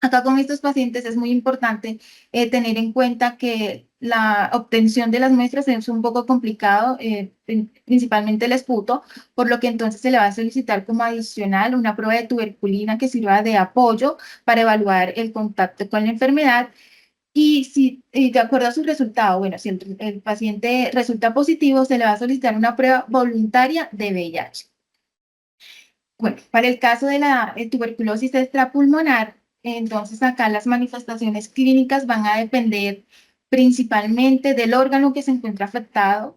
Acá con estos pacientes es muy importante tener en cuenta que la obtención de las muestras es un poco complicado, principalmente el esputo, por lo que entonces se le va a solicitar como adicional una prueba de tuberculina que sirva de apoyo para evaluar el contacto con la enfermedad. Y si de acuerdo a su resultado, bueno, si el paciente resulta positivo, se le va a solicitar una prueba voluntaria de VIH. Bueno, para el caso de la tuberculosis extrapulmonar, entonces acá las manifestaciones clínicas van a depender principalmente del órgano que se encuentra afectado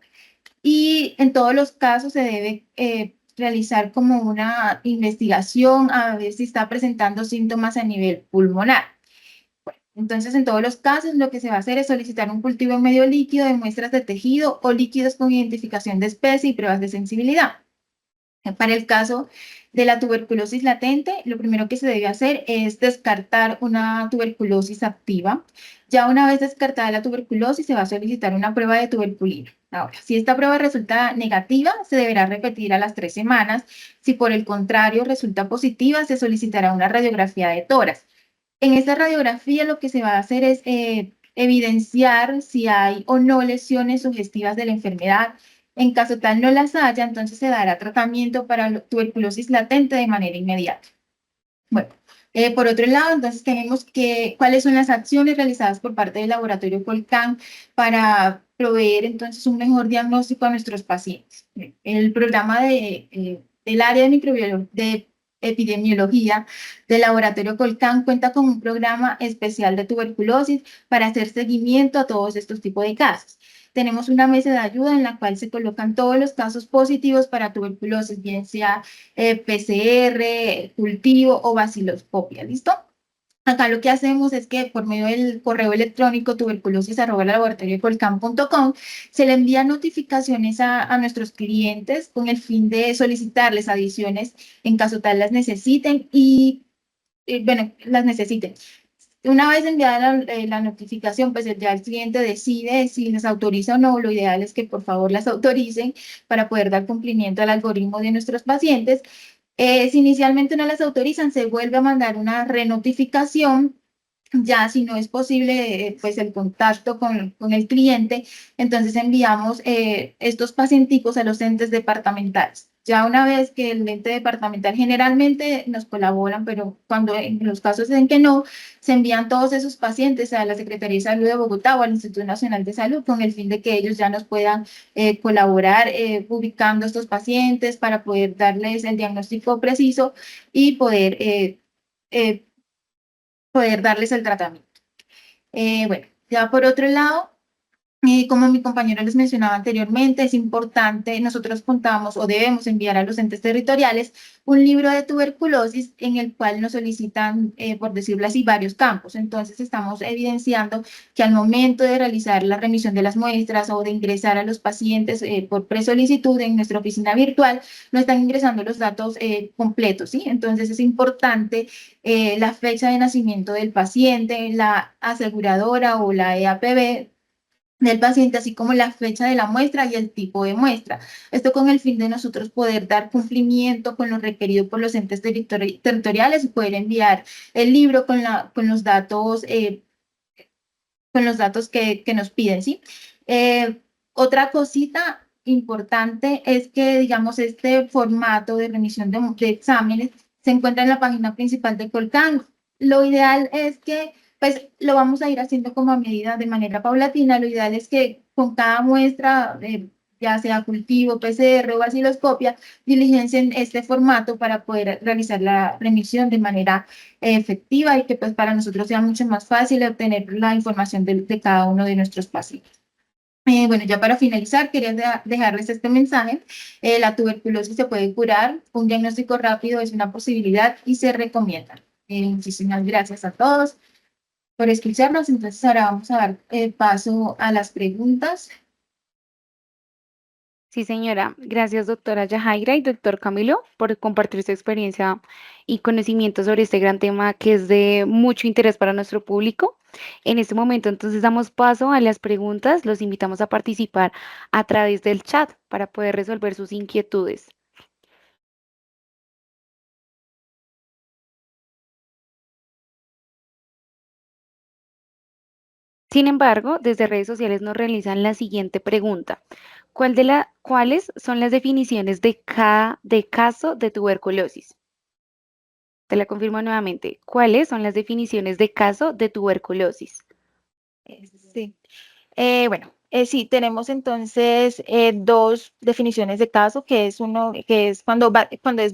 y en todos los casos se debe realizar como una investigación a ver si está presentando síntomas a nivel pulmonar. Bueno, entonces, en todos los casos, lo que se va a hacer es solicitar un cultivo en medio líquido de muestras de tejido o líquidos con identificación de especie y pruebas de sensibilidad. Para el caso de la tuberculosis latente, lo primero que se debe hacer es descartar una tuberculosis activa. Ya una vez descartada la tuberculosis, se va a solicitar una prueba de tuberculina. Ahora, si esta prueba resulta negativa, se deberá repetir a las 3 semanas. Si por el contrario resulta positiva, se solicitará una radiografía de tórax. En esta radiografía lo que se va a hacer es evidenciar si hay o no lesiones sugestivas de la enfermedad. En caso tal no las haya, entonces se dará tratamiento para la tuberculosis latente de manera inmediata. Bueno, por otro lado, entonces tenemos cuáles son las acciones realizadas por parte del laboratorio Colcan para proveer entonces un mejor diagnóstico a nuestros pacientes. El programa del área de microbiología, de epidemiología del laboratorio Colcan cuenta con un programa especial de tuberculosis para hacer seguimiento a todos estos tipos de casos. Tenemos una mesa de ayuda en la cual se colocan todos los casos positivos para tuberculosis, bien sea PCR, cultivo o baciloscopia, ¿listo? Acá lo que hacemos es que por medio del correo electrónico tuberculosis@laboratoriocolcam.com se le envían notificaciones a nuestros clientes con el fin de solicitarles adiciones en caso tal las necesiten y bueno, las necesiten. Una vez enviada la notificación, pues ya el cliente decide si les autoriza o no. Lo ideal es que por favor las autoricen para poder dar cumplimiento al algoritmo de nuestros pacientes. Si inicialmente no las autorizan, se vuelve a mandar una renotificación. Ya si no es posible, pues el contacto con el cliente, entonces enviamos estos pacienticos a los entes departamentales. Ya una vez que el ente departamental generalmente nos colaboran, pero cuando en los casos en que no, se envían todos esos pacientes a la Secretaría de Salud de Bogotá o al Instituto Nacional de Salud con el fin de que ellos ya nos puedan colaborar ubicando estos pacientes para poder darles el diagnóstico preciso y eh, poder darles el tratamiento. Bueno, ya por otro lado, como mi compañero les mencionaba anteriormente, es importante, nosotros contamos o debemos enviar a los entes territoriales un libro de tuberculosis en el cual nos solicitan, por decirlo así, varios campos. Entonces, estamos evidenciando que al momento de realizar la remisión de las muestras o de ingresar a los pacientes por presolicitud en nuestra oficina virtual, no están ingresando los datos completos, ¿sí? Entonces, es importante la fecha de nacimiento del paciente, la aseguradora o la EAPB del paciente, así como la fecha de la muestra y el tipo de muestra. Esto con el fin de nosotros poder dar cumplimiento con lo requerido por los entes territoriales y poder enviar el libro con los datos que nos piden, ¿sí? Otra cosita importante es que, digamos, este formato de remisión de exámenes se encuentra en la página principal de Colcan. Lo ideal es que, pues, lo vamos a ir haciendo como a medida, de manera paulatina. Lo ideal es que con cada muestra, ya sea cultivo, PCR o vaciloscopia, diligencien este formato para poder realizar la remisión de manera efectiva y que pues para nosotros sea mucho más fácil obtener la información de cada uno de nuestros pacientes. Bueno, ya para finalizar, quería dejarles este mensaje. La tuberculosis se puede curar, un diagnóstico rápido es una posibilidad y se recomienda. Muchísimas gracias a todos por escucharnos. Entonces ahora vamos a dar paso a las preguntas. Sí, señora. Gracias, doctora Yajaira y doctor Camilo, por compartir su experiencia y conocimiento sobre este gran tema que es de mucho interés para nuestro público. En este momento, entonces, damos paso a las preguntas. Los invitamos a participar a través del chat para poder resolver sus inquietudes. Sin embargo, desde redes sociales nos realizan la siguiente pregunta. ¿Cuáles son las definiciones de caso de tuberculosis? Te la confirmo nuevamente. ¿Cuáles son las definiciones de caso de tuberculosis? Sí. Bueno, sí, tenemos entonces dos definiciones de caso, que es uno que es cuando es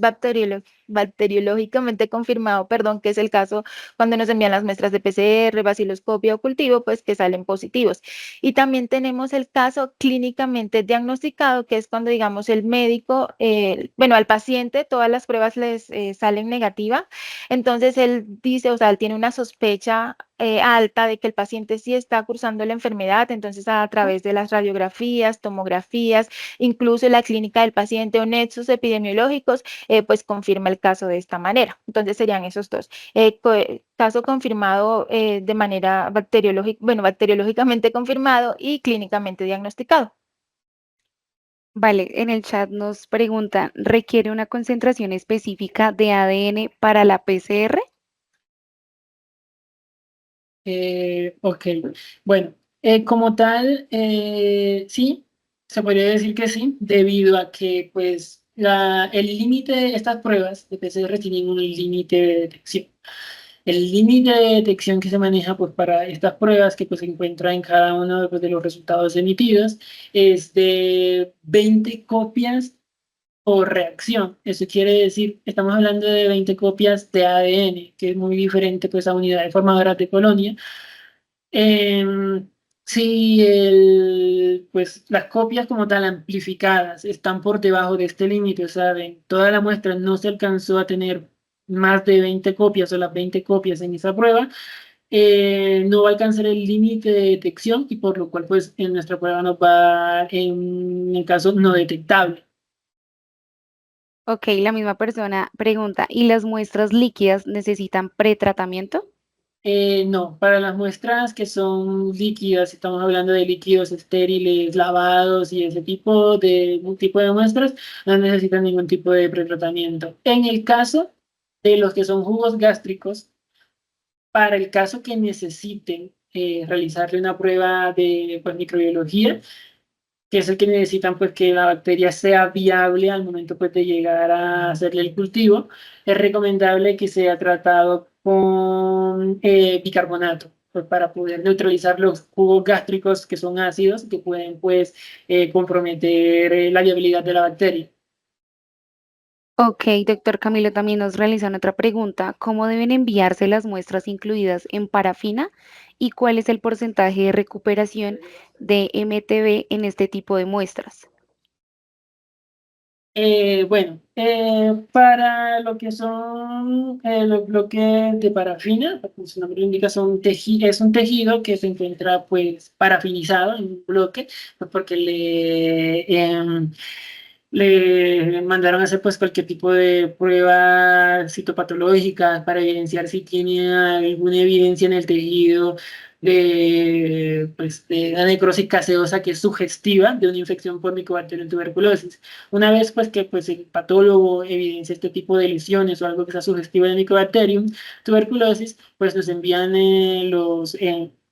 bacteriológicamente confirmado, perdón, que es el caso cuando nos envían las muestras de PCR, vaciloscopia o cultivo, pues que salen positivos. Y también tenemos el caso clínicamente diagnosticado, que es cuando, digamos, el médico, bueno, al paciente todas las pruebas les salen negativas, entonces él dice, o sea, él tiene una sospecha alta de que el paciente sí está cursando la enfermedad, entonces a través de las radiografías, tomografías, incluso la clínica del paciente o nexos epidemiológicos, pues confirma el caso de esta manera. Entonces serían esos dos. Caso confirmado de manera bacteriológica, bueno, bacteriológicamente confirmado y clínicamente diagnosticado. Vale, en el chat nos pregunta, ¿requiere una concentración específica de ADN para la PCR? Ok, bueno, como tal, sí, se podría decir que sí, debido a que pues el límite de estas pruebas de PCR tienen un límite de detección. El límite de detección que se maneja pues, para estas pruebas que pues, se encuentra en cada uno pues, de los resultados emitidos es de 20 copias por reacción. Eso quiere decir, estamos hablando de 20 copias de ADN, que es muy diferente pues, a unidades formadoras de colonia. Em, si pues, las copias como tal amplificadas están por debajo de este límite, o sea, de toda la muestra no se alcanzó a tener más de 20 copias o las 20 copias en esa prueba, no va a alcanzar el límite de detección y por lo cual pues en nuestra prueba nos va a dar en el caso no detectable. Ok, la misma persona pregunta, ¿y las muestras líquidas necesitan pretratamiento? No, para las muestras que son líquidas, estamos hablando de líquidos estériles, lavados y ese un tipo de muestras, no necesitan ningún tipo de pretratamiento. En el caso de los que son jugos gástricos, para el caso que necesiten realizarle una prueba de pues, microbiología, que es el que necesitan pues que la bacteria sea viable al momento pues de llegar a hacerle el cultivo, es recomendable que sea tratado con bicarbonato, pues para poder neutralizar los jugos gástricos que son ácidos que pueden pues comprometer la viabilidad de la bacteria. Ok, doctor Camilo, también nos realizan otra pregunta. ¿Cómo deben enviarse las muestras incluidas en parafina y cuál es el porcentaje de recuperación de MTB en este tipo de muestras? Bueno, para lo que son los bloques de parafina, como su nombre lo indica, es un tejido que se encuentra pues parafinizado en un bloque, pues, porque le mandaron a hacer pues cualquier tipo de prueba citopatológica para evidenciar si tiene alguna evidencia en el tejido de la necrosis caseosa que es sugestiva de una infección por Mycobacterium en tuberculosis. Una vez pues que pues, el patólogo evidencia este tipo de lesiones o algo que sea sugestivo de Mycobacterium tuberculosis, pues nos envían los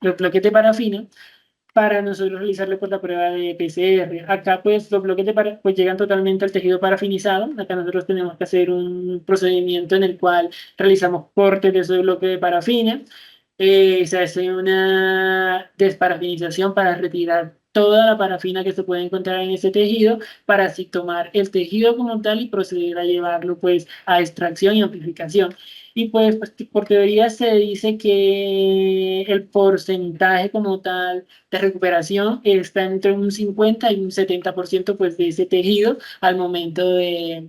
bloques de parafina para nosotros realizarle pues, la prueba de PCR. Acá pues los bloques pues llegan totalmente al tejido parafinizado. Acá nosotros tenemos que hacer un procedimiento en el cual realizamos cortes de ese bloque de parafina. Se hace una desparafinización para retirar toda la parafina que se puede encontrar en ese tejido para así tomar el tejido como tal y proceder a llevarlo pues a extracción y amplificación. Y pues por teoría se dice que el porcentaje como tal de recuperación está entre un 50 y un 70% pues, de ese tejido al momento de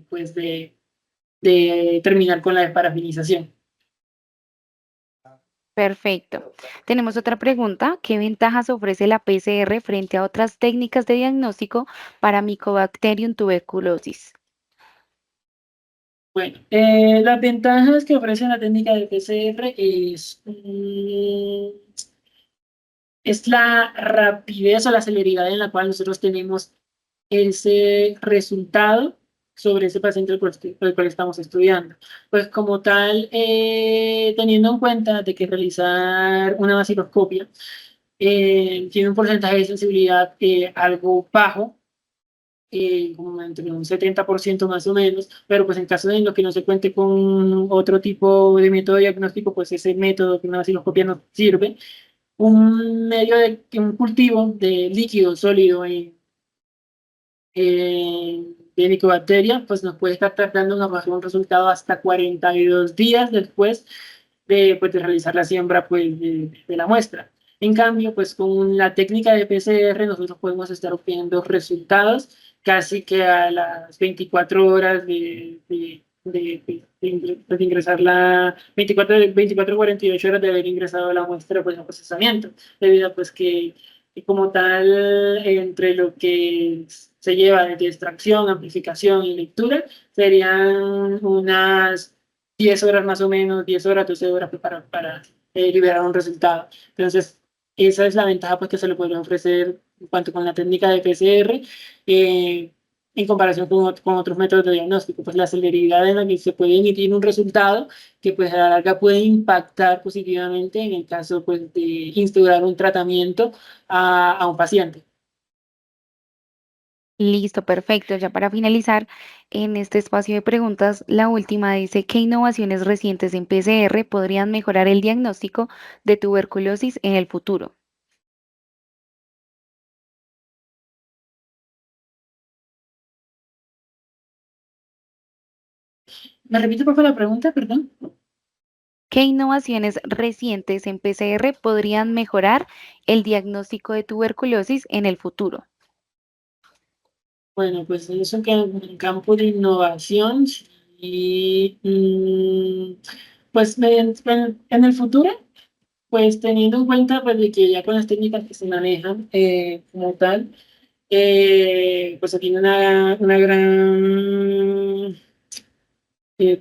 terminar con la desparafinización. Perfecto. Tenemos otra pregunta. ¿Qué ventajas ofrece la PCR frente a otras técnicas de diagnóstico para Mycobacterium tuberculosis? Bueno, las ventajas que ofrece la técnica de PCR es la rapidez o la celeridad en la cual nosotros tenemos ese resultado sobre ese paciente por el cual estamos estudiando. Pues como tal, teniendo en cuenta de que realizar una vaciloscopia tiene un porcentaje de sensibilidad algo bajo, como entre un 70% más o menos, pero pues en caso de los que no se cuente con otro tipo de método diagnóstico, pues ese método que una vaciloscopia nos sirve. Un cultivo de líquido sólido de Mycobacteria, pues nos puede estar tardando en arrojar un resultado hasta 42 días después pues, de realizar la siembra pues, de la muestra. En cambio, pues con la técnica de PCR nosotros podemos estar obteniendo resultados casi que a las 24 horas de ingresar la 24 48 horas de haber ingresado la muestra pues, en procesamiento, debido a pues que como tal, entre lo que se lleva desde extracción, amplificación y lectura, serían unas 10 horas más o menos, 10 horas, 12 horas pues, para liberar un resultado. Entonces, esa es la ventaja pues, que se le podría ofrecer en cuanto con la técnica de PCR. En comparación con otros métodos de diagnóstico, pues la celeridad en la que se puede emitir un resultado que pues a la larga puede impactar positivamente en el caso pues de instaurar un tratamiento a un paciente. Listo, perfecto. Ya para finalizar, en este espacio de preguntas, la última dice, ¿qué innovaciones recientes en PCR podrían mejorar el diagnóstico de tuberculosis en el futuro? ¿Me repite por favor la pregunta, perdón? ¿Qué innovaciones recientes en PCR podrían mejorar el diagnóstico de tuberculosis en el futuro? Bueno, pues eso que en campo de innovación y pues en el futuro, pues teniendo en cuenta pues, de que ya con las técnicas que se manejan como tal, pues se tiene una gran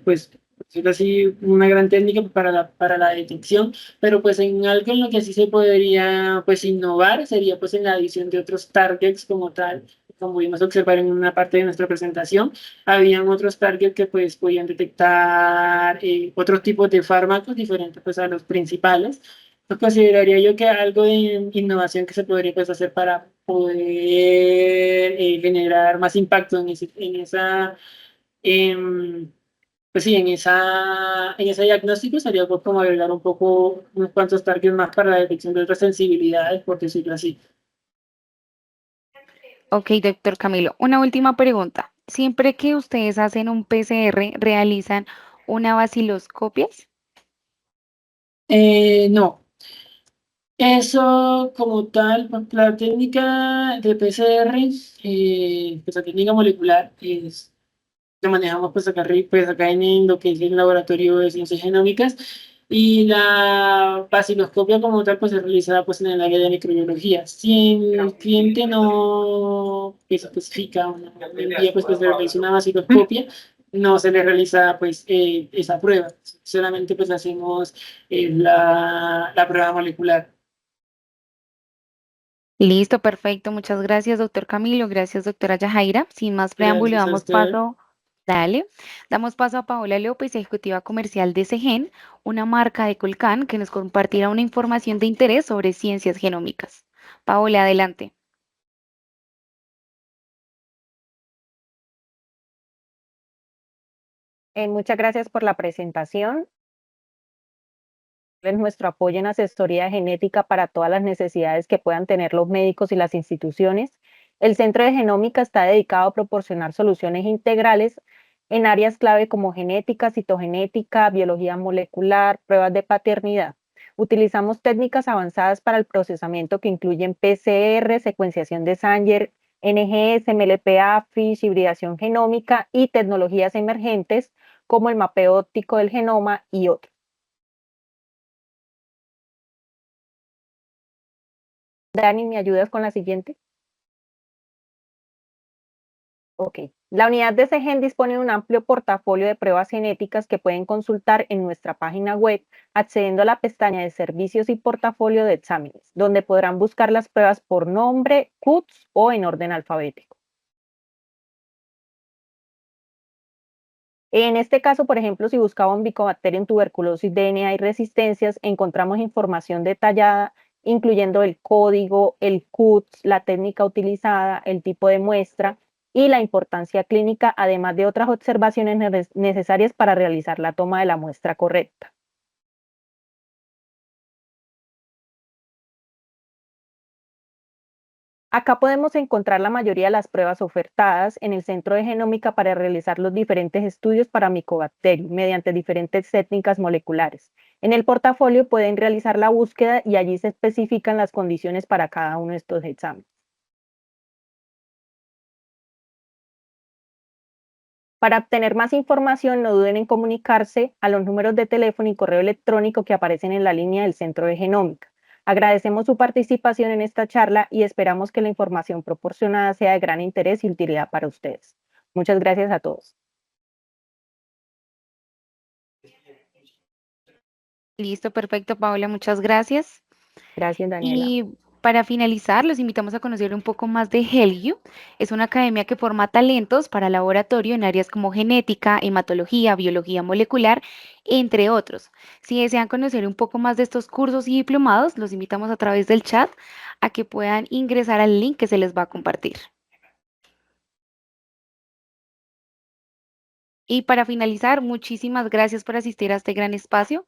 pues, por decirlo así, una gran técnica para la detección, pero pues en algo en lo que sí se podría pues innovar sería pues en la adición de otros targets como tal. Como pudimos observar en una parte de nuestra presentación, habían otros targets que pues podían detectar otros tipos de fármacos diferentes pues a los principales. Pues consideraría yo que algo de innovación que se podría pues hacer para poder generar más impacto en esa em, pues sí, en ese diagnóstico sería pues como agregar un poco unos cuantos targets más para la detección de otras sensibilidades, por decirlo así. Ok, doctor Camilo, una última pregunta. Siempre que ustedes hacen un PCR, ¿realizan una vaciloscopia? No, eso como tal, pues, la técnica de PCR, pues la técnica molecular, que manejamos pues acá en lo que es el laboratorio de ciencias genómicas y la vaciloscopia como tal pues es realizada pues en el área de microbiología. Si el cliente no especifica o no envía pues se realiza una vaciloscopia, no se le realiza pues esa prueba, solamente pues hacemos la prueba molecular. Listo, perfecto. Muchas gracias, doctor Camilo. Gracias, doctora Yajaira. Sin más preámbulo, Gracias a damos usted. paso, dale, damos paso a Paola López, ejecutiva comercial de Segen, una marca de Colcan que nos compartirá una información de interés sobre ciencias genómicas. Paola, adelante. Muchas gracias por la presentación. Es nuestro apoyo en asesoría genética para todas las necesidades que puedan tener los médicos y las instituciones. El Centro de Genómica está dedicado a proporcionar soluciones integrales en áreas clave como genética, citogenética, biología molecular, pruebas de paternidad. Utilizamos técnicas avanzadas para el procesamiento que incluyen PCR, secuenciación de Sanger, NGS, MLPA, FISH, hibridación genómica y tecnologías emergentes como el mapeo óptico del genoma y otros. Dani, ¿me ayudas con la siguiente? Ok. La unidad de Segen dispone de un amplio portafolio de pruebas genéticas que pueden consultar en nuestra página web accediendo a la pestaña de servicios y portafolio de exámenes, donde podrán buscar las pruebas por nombre, CUTS o en orden alfabético. En este caso, por ejemplo, si buscaba un Mycobacterium en tuberculosis, DNA y resistencias, encontramos información detallada, incluyendo el código, el CUTS, la técnica utilizada, el tipo de muestra y la importancia clínica, además de otras observaciones necesarias para realizar la toma de la muestra correcta. Acá podemos encontrar la mayoría de las pruebas ofertadas en el Centro de Genómica para realizar los diferentes estudios para Mycobacterium mediante diferentes técnicas moleculares. En el portafolio pueden realizar la búsqueda y allí se especifican las condiciones para cada uno de estos exámenes. Para obtener más información, no duden en comunicarse a los números de teléfono y correo electrónico que aparecen en la línea del Centro de Genómica. Agradecemos su participación en esta charla y esperamos que la información proporcionada sea de gran interés y utilidad para ustedes. Muchas gracias a todos. Listo, perfecto, Paola, muchas gracias. Gracias, Daniela. Y para finalizar, los invitamos a conocer un poco más de Helgio. Es una academia que forma talentos para laboratorio en áreas como genética, hematología, biología molecular, entre otros. Si desean conocer un poco más de estos cursos y diplomados, los invitamos a través del chat a que puedan ingresar al link que se les va a compartir. Y para finalizar, muchísimas gracias por asistir a este gran espacio.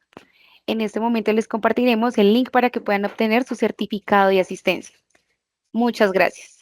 En este momento les compartiremos el link para que puedan obtener su certificado de asistencia. Muchas gracias.